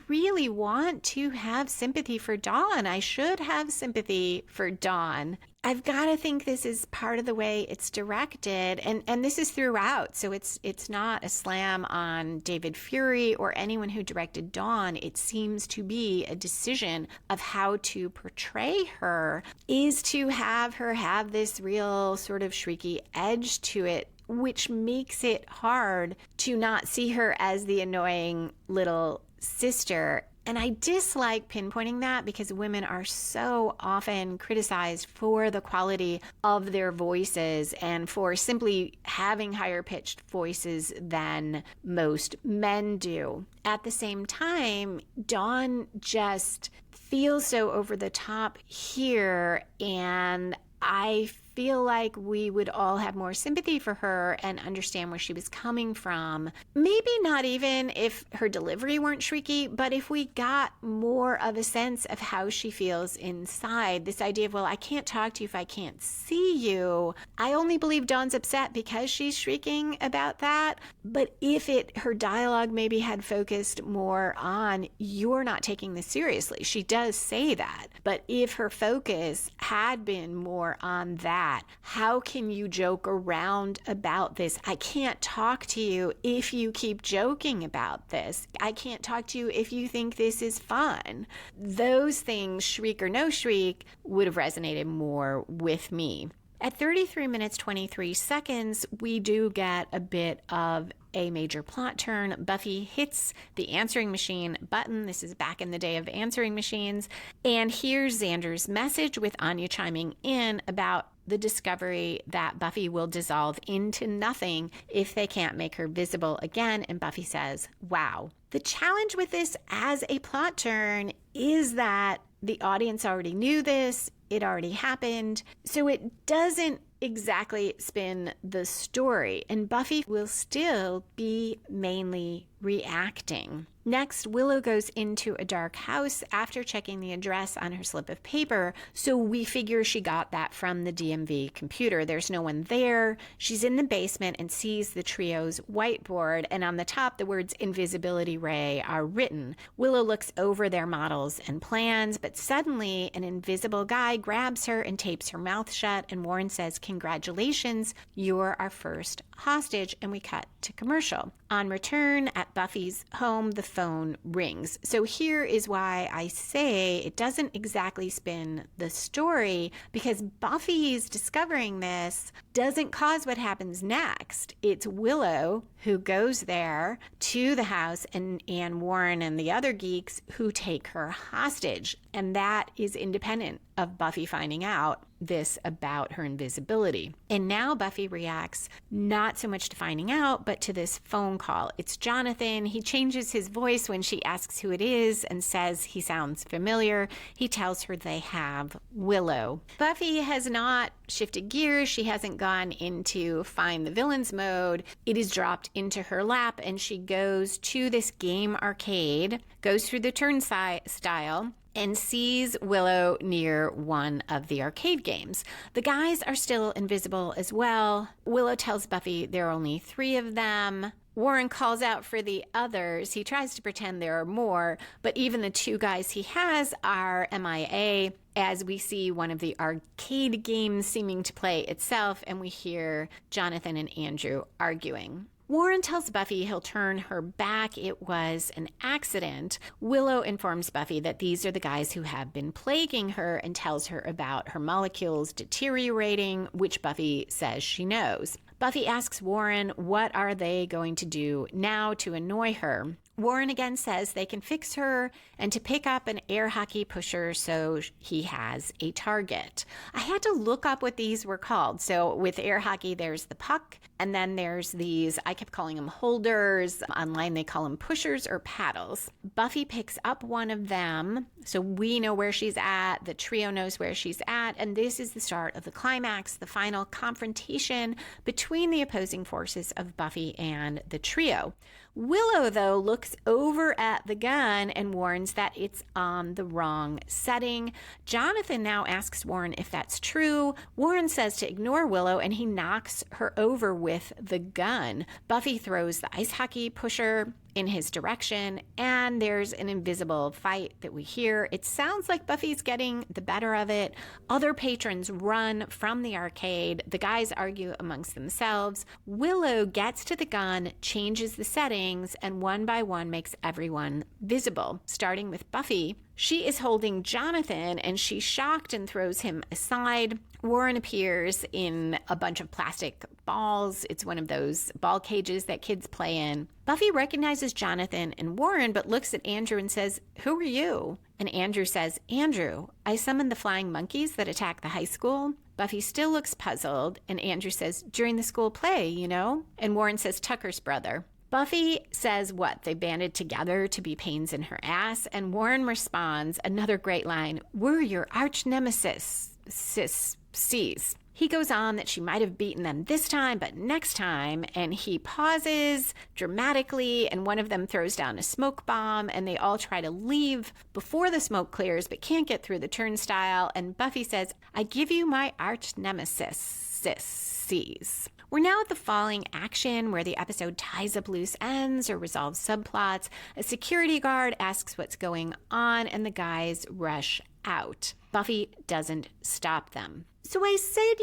really want to have sympathy for Dawn. I should have sympathy for Dawn. I've got to think this is part of the way it's directed, and this is throughout. So it's not a slam on David Fury or anyone who directed Dawn. It seems to be a decision of how to portray her, is to have her have this real sort of shrieky edge to it, which makes it hard to not see her as the annoying little sister. And I dislike pinpointing that because women are so often criticized for the quality of their voices and for simply having higher pitched voices than most men do. At the same time, Dawn just feels so over the top here, and I feel like we would all have more sympathy for her and understand where she was coming from. Maybe not even if her delivery weren't shrieky, but if we got more of a sense of how she feels inside. This idea of, well, I can't talk to you if I can't see you. I only believe Dawn's upset because she's shrieking about that. But if her dialogue maybe had focused more on, you're not taking this seriously. She does say that. But if her focus had been more on that, how can you joke around about this? I can't talk to you if you keep joking about this. I can't talk to you if you think this is fun. Those things, shriek or no shriek, would have resonated more with me. At 33 minutes, 23 seconds, we do get a bit of a major plot turn. Buffy hits the answering machine button. This is back in the day of answering machines. And here's Xander's message with Anya chiming in about the discovery that Buffy will dissolve into nothing if they can't make her visible again. And Buffy says, wow. The challenge with this as a plot turn is that the audience already knew this. It already happened. So it doesn't exactly spin the story, and Buffy will still be mainly reacting. Next, Willow goes into a dark house after checking the address on her slip of paper, so we figure she got that from the DMV computer. There's no one there. She's in the basement and sees the trio's whiteboard, and on the top the words invisibility ray are written. Willow looks over their models and plans, but suddenly an invisible guy grabs her and tapes her mouth shut, and Warren says, congratulations, you're our first hostage, and we cut to commercial. On return at Buffy's home, the phone rings. So here is why I say it doesn't exactly spin the story, because Buffy's discovering this doesn't cause what happens next. It's Willow who goes there to the house, and Warren and the other geeks who take her hostage. And that is independent of Buffy finding out this about her invisibility. And now Buffy reacts not so much to finding out, but to this phone call. It's Jonathan. He changes his voice when she asks who it is and says he sounds familiar. He tells her they have Willow. Buffy has not shifted gears. She hasn't gone into find the villains mode. It is dropped into her lap, and she goes to this game arcade, goes through the turnstile, and sees Willow near one of the arcade games. The guys are still invisible as well. Willow tells Buffy there are only 3 of them. Warren calls out for the others. He tries to pretend there are more, but even the 2 guys he has are MIA, as we see one of the arcade games seeming to play itself, and we hear Jonathan and Andrew arguing. Warren tells Buffy he'll turn her back. It was an accident. Willow informs Buffy that these are the guys who have been plaguing her and tells her about her molecules deteriorating, which Buffy says she knows. Buffy asks Warren what are they going to do now to annoy her. Warren again says they can fix her and to pick up an air hockey pusher so he has a target. I had to look up what these were called. So with air hockey, there's the puck, and then there's these, I kept calling them holders. Online, they call them pushers or paddles. Buffy picks up one of them, so we know where she's at. The trio knows where she's at, and this is the start of the climax, the final confrontation between the opposing forces of Buffy and the trio. Willow, though, looks over at the gun and warns that it's on the wrong setting. Jonathan now asks Warren if that's true. Warren says to ignore Willow, and he knocks her over with the gun. Buffy throws the ice hockey pusher in his direction, and there's an invisible fight that we hear. It sounds like Buffy's getting the better of it. Other patrons run from the arcade. The guys argue amongst themselves. Willow gets to the gun, changes the settings, and one by one makes everyone visible, starting with Buffy. She is holding Jonathan, and she's shocked and throws him aside. Warren appears in a bunch of plastic balls. It's one of those ball cages that kids play in. Buffy recognizes Jonathan and Warren, but looks at Andrew and says, "Who are you?" And Andrew says, "Andrew, I summoned the flying monkeys that attacked the high school." Buffy still looks puzzled, and Andrew says, "During the school play, you know?" And Warren says, "Tucker's brother." Buffy says what? They banded together to be pains in her ass. And Warren responds, another great line, "We're your arch nemesis, sis sees." He goes on that she might have beaten them this time, but next time. And he pauses dramatically, and one of them throws down a smoke bomb, and they all try to leave before the smoke clears, but can't get through the turnstile. And Buffy says, "I give you my arch nemesis, sis sees." We're now at the falling action where the episode ties up loose ends or resolves subplots. A security guard asks what's going on, and the guys rush out. Buffy doesn't stop them. So I said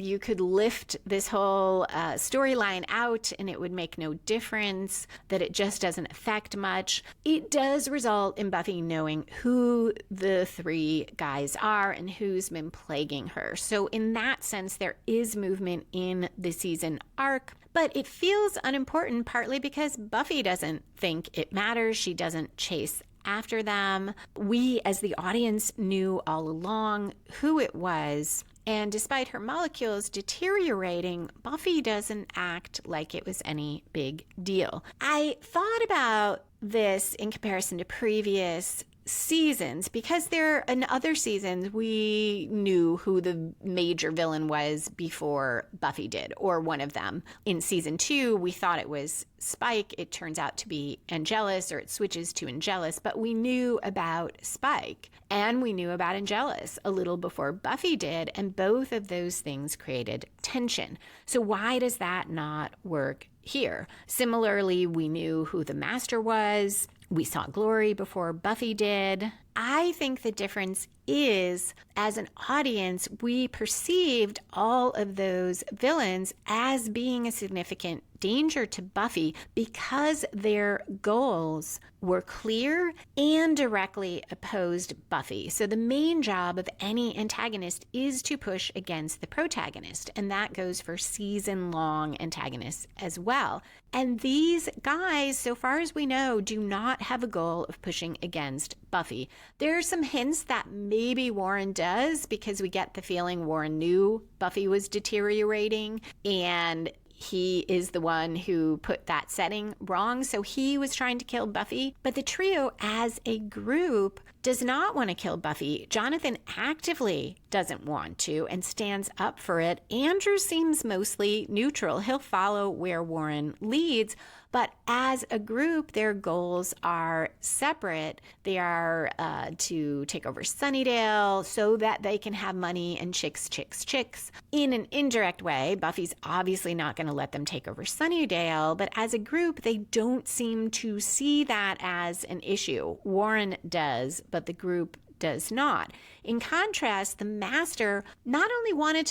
you could lift this whole storyline out and it would make no difference, that it just doesn't affect much. It does result in Buffy knowing who the three guys are and who's been plaguing her. So in that sense, there is movement in the season arc. But it feels unimportant, partly because Buffy doesn't think it matters. She doesn't chase after them. We, as the audience, knew all along who it was. And despite her molecules deteriorating, Buffy doesn't act like it was any big deal. I thought about this in comparison to previous seasons, because in other seasons we knew who the major villain was before Buffy did, or one of them. In season 2 we thought it was Spike. It turns out to be Angelus, or it switches to Angelus, but we knew about Spike and we knew about Angelus a little before Buffy did, and both of those things created tension. So why does that not work here? Similarly, we knew who the Master was. We saw Glory before Buffy did. I think the difference is, as an audience, we perceived all of those villains as being a significant danger to Buffy because their goals were clear and directly opposed Buffy. So the main job of any antagonist is to push against the protagonist, and that goes for season-long antagonists as well. And these guys, so far as we know, do not have a goal of pushing against Buffy. There are some hints that maybe Warren does, because we get the feeling Warren knew Buffy was deteriorating, and he is the one who put that setting wrong. So he was trying to kill Buffy. But the trio as a group does not want to kill Buffy. Jonathan actively doesn't want to and stands up for it. Andrew seems mostly neutral. He'll follow where Warren leads. But as a group, their goals are separate. They are to take over Sunnydale so that they can have money and chicks. In an indirect way, Buffy's obviously not going to let them take over Sunnydale, but as a group, they don't seem to see that as an issue. Warren does, but the group does not. In contrast, the Master not only wanted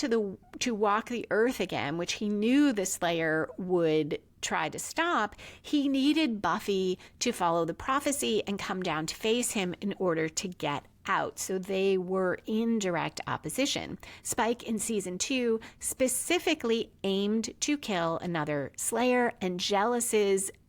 to walk the earth again, which he knew the Slayer would try to stop, he needed Buffy to follow the prophecy and come down to face him in order to get out. So they were in direct opposition. Spike in season 2 specifically aimed to kill another Slayer, and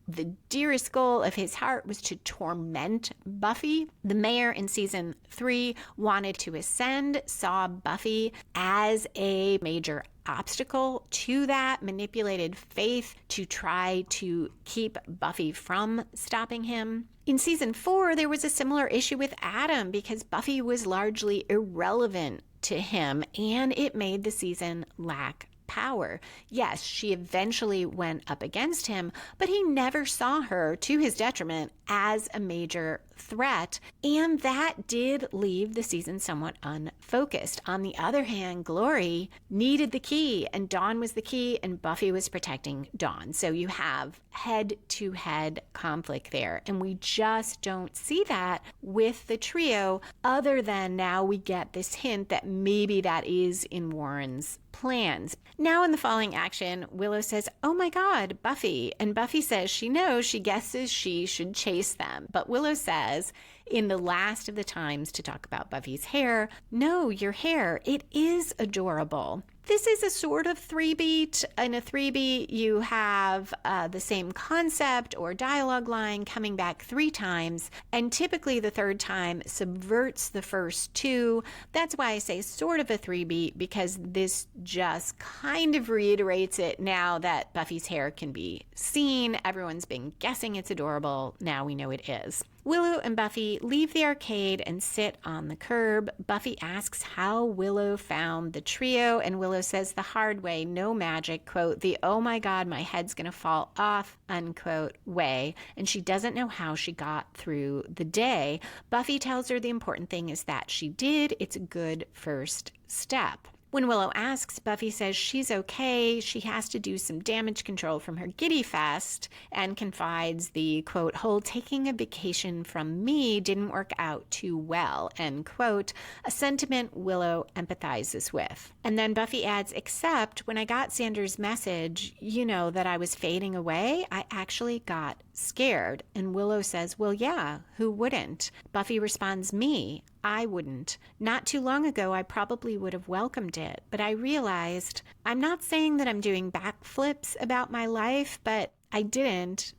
the dearest goal of his heart was to torment Buffy. The mayor in season 3 wanted to ascend, saw Buffy as a major obstacle to that, manipulated Faith to try to keep Buffy from stopping him. In season 4, there was a similar issue with Adam because Buffy was largely irrelevant to him, and it made the season lack power. Yes, she eventually went up against him, but he never saw her, to his detriment, as a major threat, and that did leave the season somewhat unfocused. On the other hand, Glory needed the key, and Dawn was the key, and Buffy was protecting Dawn. So you have head-to-head conflict there, and we just don't see that with the trio, other than now we get this hint that maybe that is in Warren's plans. Now in the following action, Willow says, "Oh my God, Buffy." And Buffy says she knows, she guesses she should chase them. But Willow says, in the last of the times to talk about Buffy's hair, "No, your hair, it is adorable." This is a sort of three-beat. In a three-beat, you have the same concept or dialogue line coming back 3 times, and typically the third time subverts the first 2. That's why I say sort of a three-beat, because this just kind of reiterates it now that Buffy's hair can be seen. Everyone's been guessing it's adorable. Now we know it is. Willow and Buffy leave the arcade and sit on the curb. Buffy asks how Willow found the trio, and Willow says the hard way, no magic, quote, the "oh my God, my head's gonna fall off," unquote, way, and she doesn't know how she got through the day. Buffy tells her the important thing is that she did. It's a good first step. When Willow asks, Buffy says she's okay. She has to do some damage control from her Giddy Fest, and confides the, quote, "whole taking a vacation from me didn't work out too well," end quote, a sentiment Willow empathizes with. And then Buffy adds, "except when I got Xander's message, that I was fading away, I actually got scared." And Willow says, "Well, yeah, who wouldn't?" Buffy responds, "Me. I wouldn't. Not too long ago, I probably would have welcomed it, but I realized I'm not saying that I'm doing backflips about my life, but I don't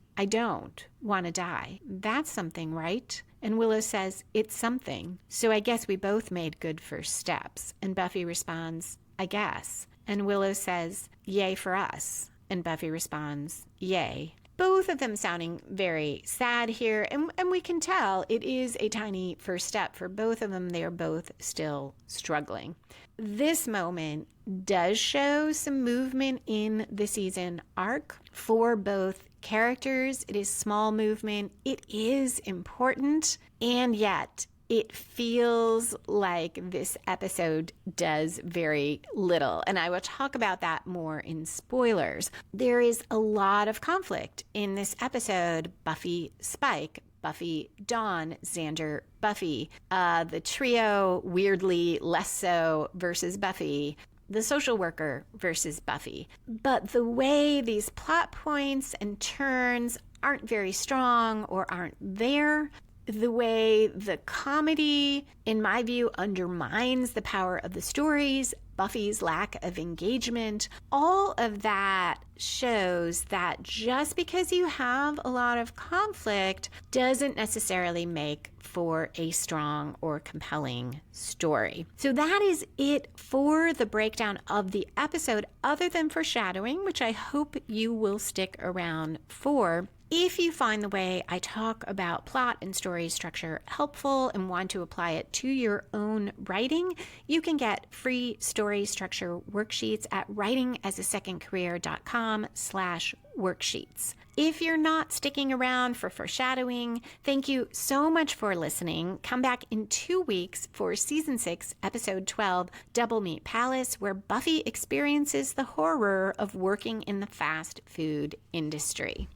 want to die. That's something, right?" And Willow says, "It's something. So I guess we both made good first steps." And Buffy responds, "I guess." And Willow says, "Yay for us." And Buffy responds, "Yay." Both of them sounding very sad here, and we can tell it is a tiny first step for both of them. They are both still struggling. This moment does show some movement in the season arc for both characters. It is small movement. It is important, and yet it feels like this episode does very little, and I will talk about that more in spoilers. There is a lot of conflict in this episode. Buffy, Spike, Buffy, Dawn, Xander, Buffy, the trio, weirdly less so, versus Buffy, the social worker versus Buffy. But the way these plot points and turns aren't very strong or aren't there, the way the comedy, in my view, undermines the power of the stories, Buffy's lack of engagement, all of that shows that just because you have a lot of conflict doesn't necessarily make for a strong or compelling story. So that is it for the breakdown of the episode, other than foreshadowing, which I hope you will stick around for. If you find the way I talk about plot and story structure helpful and want to apply it to your own writing, you can get free story structure worksheets at writingasasecondcareer.com/worksheets. If you're not sticking around for foreshadowing, thank you so much for listening. Come back in 2 weeks for Season 6, Episode 12, Double Meat Palace, where Buffy experiences the horror of working in the fast food industry.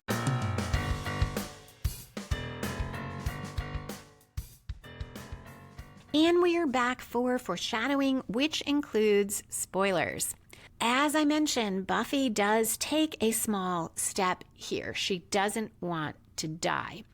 And we are back for foreshadowing, which includes spoilers. As I mentioned, Buffy does take a small step here. She doesn't want to die.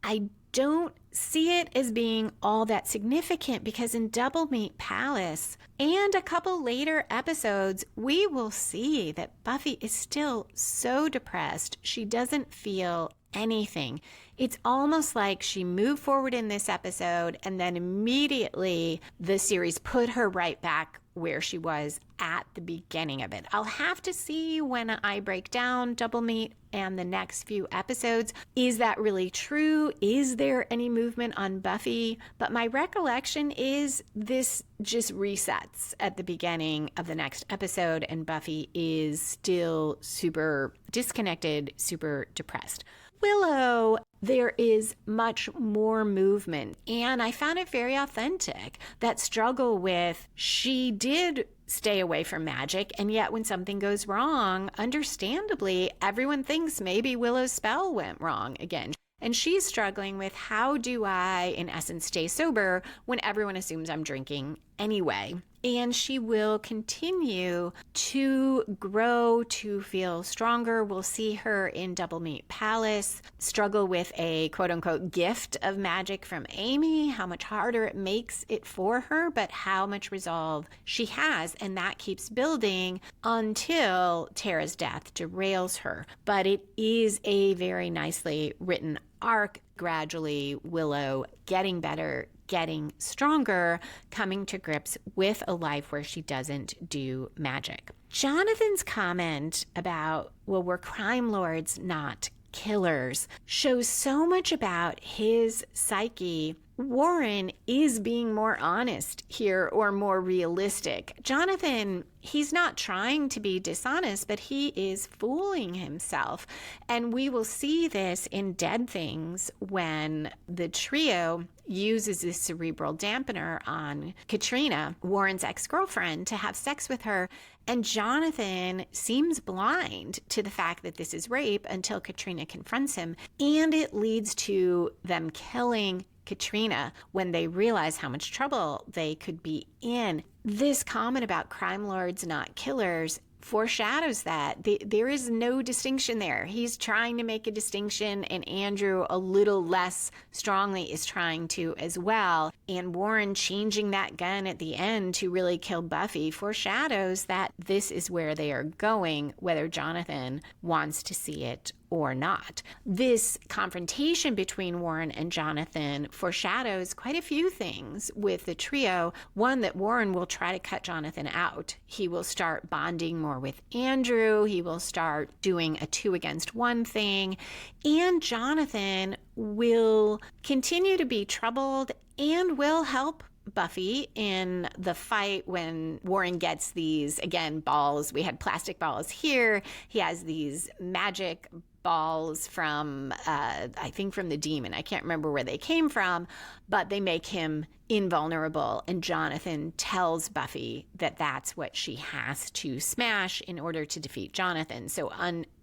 I don't see it as being all that significant because in Double Meat Palace and a couple later episodes, we will see that Buffy is still so depressed she doesn't feel anything. It's almost like she moved forward in this episode and then immediately the series put her right back where she was at the beginning of it. I'll have to see when I break down Double Meet and the next few episodes. Is that really true? Is there any movement on Buffy? But my recollection is this just resets at the beginning of the next episode, and Buffy is still super disconnected, super depressed. Willow, there is much more movement, and I found it very authentic. That struggle with, she did stay away from magic, and yet when something goes wrong, understandably, everyone thinks maybe Willow's spell went wrong again. And she's struggling with, how do I, in essence, stay sober when everyone assumes I'm drinking anyway? And she will continue to grow, to feel stronger. We'll see her in Double Meet Palace struggle with a quote-unquote gift of magic from Amy, how much harder it makes it for her, but how much resolve she has. And that keeps building until Tara's death derails her. But it is a very nicely written arc, gradually Willow getting better, getting stronger, coming to grips with a life where she doesn't do magic. Jonathan's comment about, well, we're crime lords, not killers, shows so much about his psyche. Warren is being more honest here, or more realistic. Jonathan, he's not trying to be dishonest, but he is fooling himself. And we will see this in Dead Things when the trio uses this cerebral dampener on Katrina, Warren's ex-girlfriend, to have sex with her. And Jonathan seems blind to the fact that this is rape until Katrina confronts him. And it leads to them killing Katrina when they realize how much trouble they could be in. This comment about crime lords, not killers, foreshadows that there is no distinction there. He's trying to make a distinction, and Andrew a little less strongly is trying to as well. And Warren changing that gun at the end to really kill Buffy foreshadows that this is where they are going, whether Jonathan wants to see it or not. This confrontation between Warren and Jonathan foreshadows quite a few things with the trio. One, that Warren will try to cut Jonathan out. He will start bonding more with Andrew. He will start doing a 2-against-1 thing. And Jonathan will continue to be troubled and will help Buffy in the fight when Warren gets these, again, balls. We had plastic balls here. He has these magic balls from, I think from the demon. I can't remember where they came from, but they make him invulnerable. And Jonathan tells Buffy that that's what she has to smash in order to defeat Jonathan.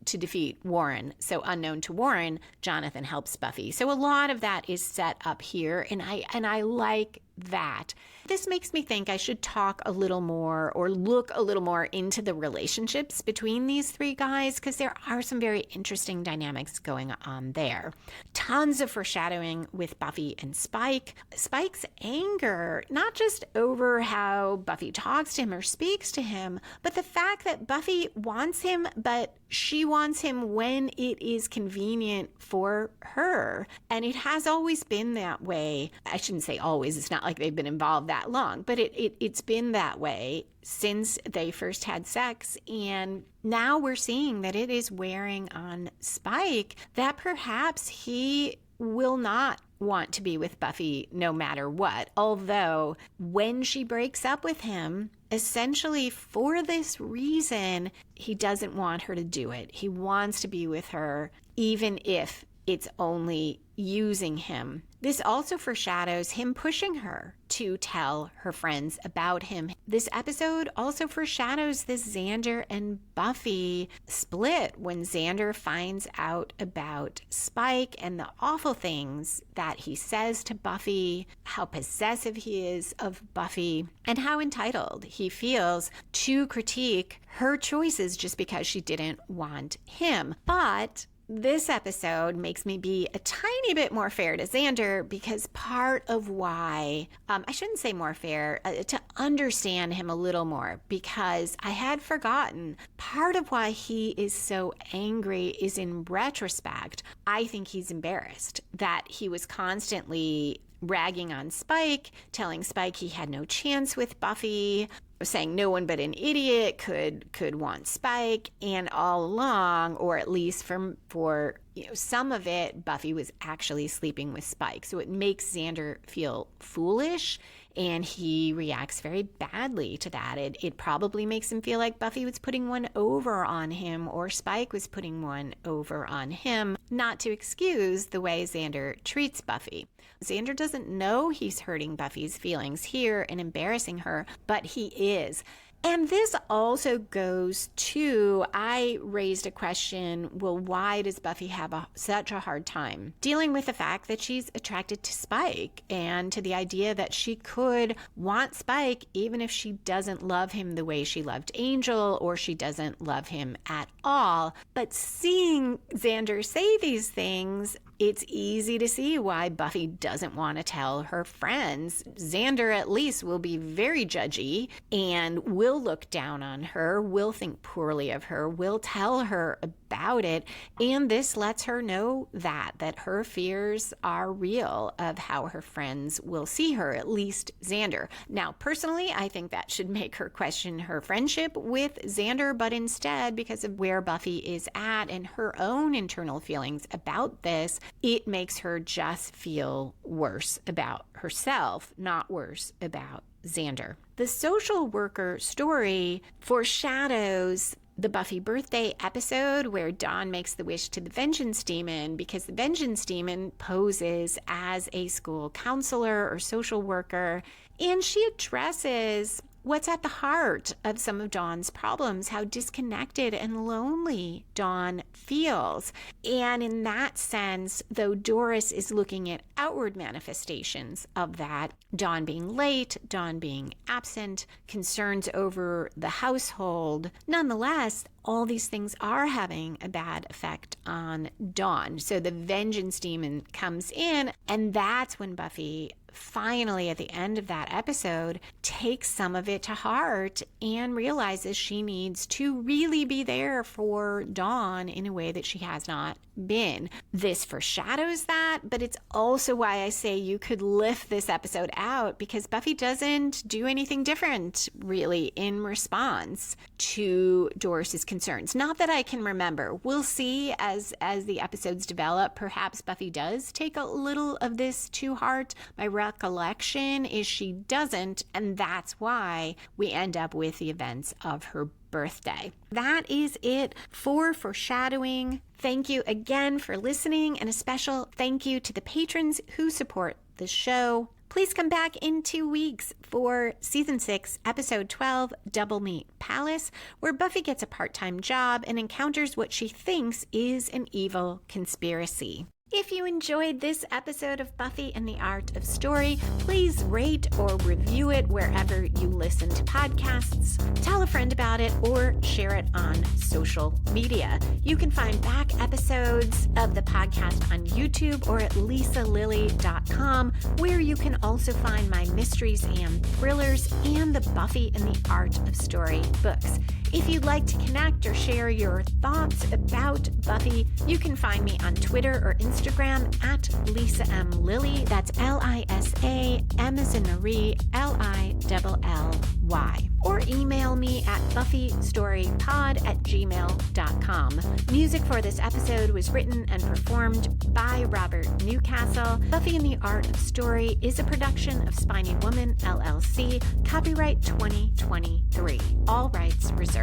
To defeat Warren. So unknown to Warren, Jonathan helps Buffy. So a lot of that is set up here, and I like that. This makes me think I should talk a little more, or look a little more into the relationships between these three guys, because there are some very interesting dynamics going on there. Tons of foreshadowing with Buffy and Spike. Spike's anger, not just over how Buffy talks to him or speaks to him, but the fact that Buffy wants him, but she wants him when it is convenient for her. And it has always been that way. I shouldn't say always. It's not like they've been involved that long, but it's been that way since they first had sex. And now we're seeing that it is wearing on Spike, that perhaps he will not want to be with Buffy no matter what. Although when she breaks up with him, essentially for this reason, he doesn't want her to do it. He wants to be with her, even if it's only using him. This also foreshadows him pushing her to tell her friends about him. This episode also foreshadows this Xander and Buffy split when Xander finds out about Spike and the awful things that he says to Buffy, how possessive he is of Buffy, and how entitled he feels to critique her choices just because she didn't want him. But this episode makes me be a tiny bit more fair to Xander because part of why, I shouldn't say more fair, to understand him a little more, because I had forgotten part of why he is so angry is in retrospect. I think he's embarrassed that he was constantly ragging on Spike, telling Spike he had no chance with Buffy, saying no one but an idiot could want Spike, and all along, or at least for some of it, Buffy was actually sleeping with Spike. So it makes Xander feel foolish, and he reacts very badly to that. It probably makes him feel like Buffy was putting one over on him, or Spike was putting one over on him, not to excuse the way Xander treats Buffy. Xander doesn't know he's hurting Buffy's feelings here and embarrassing her, but he is. And this also goes to, I raised a question, well, why does Buffy have such a hard time dealing with the fact that she's attracted to Spike and to the idea that she could want Spike even if she doesn't love him the way she loved Angel, or she doesn't love him at all. But seeing Xander say these things, it's easy to see why Buffy doesn't want to tell her friends. Xander at least will be very judgy and will look down on her, will think poorly of her, will tell her about it. And this lets her know that her fears are real of how her friends will see her, at least Xander. Now, personally, I think that should make her question her friendship with Xander, but instead, because of where Buffy is at and her own internal feelings about this, it makes her just feel worse about herself, not worse about Xander. The social worker story foreshadows the Buffy birthday episode where Dawn makes the wish to the Vengeance Demon, because the Vengeance Demon poses as a school counselor or social worker, and she addresses what's at the heart of some of Dawn's problems, how disconnected and lonely Dawn feels. And in that sense, though Doris is looking at outward manifestations of that, Dawn being late, Dawn being absent, concerns over the household, nonetheless, all these things are having a bad effect on Dawn. So the Vengeance Demon comes in, and that's when Buffy finally, at the end of that episode, takes some of it to heart and realizes she needs to really be there for Dawn in a way that she has not been. This foreshadows that, but it's also why I say you could lift this episode out, because Buffy doesn't do anything different, really, in response to Doris's concerns. Not that I can remember. We'll see as the episodes develop. Perhaps Buffy does take a little of this to heart. My recollection is she doesn't, and that's why we end up with the events of her birthday. That is it for foreshadowing. Thank you again for listening, and a special thank you to the patrons who support the show. Please come back in 2 weeks for Season 6, Episode 12, Double Meat Palace, where Buffy gets a part-time job and encounters what she thinks is an evil conspiracy. If you enjoyed this episode of Buffy and the Art of Story, please rate or review it wherever you listen to podcasts. Tell a friend about it or share it on social media. You can find back episodes of the podcast on YouTube or at lisalilly.com, where you can also find my mysteries and thrillers and the Buffy and the Art of Story books. If you'd like to connect or share your thoughts about Buffy, you can find me on Twitter or Instagram at Lisa M. Lilly. That's Lisa, M as in Marie, Lilly. Or email me at buffystorypod@gmail.com. Music for this episode was written and performed by Robert Newcastle. Buffy and the Art of Story is a production of Spiny Woman, LLC. Copyright 2023. All rights reserved.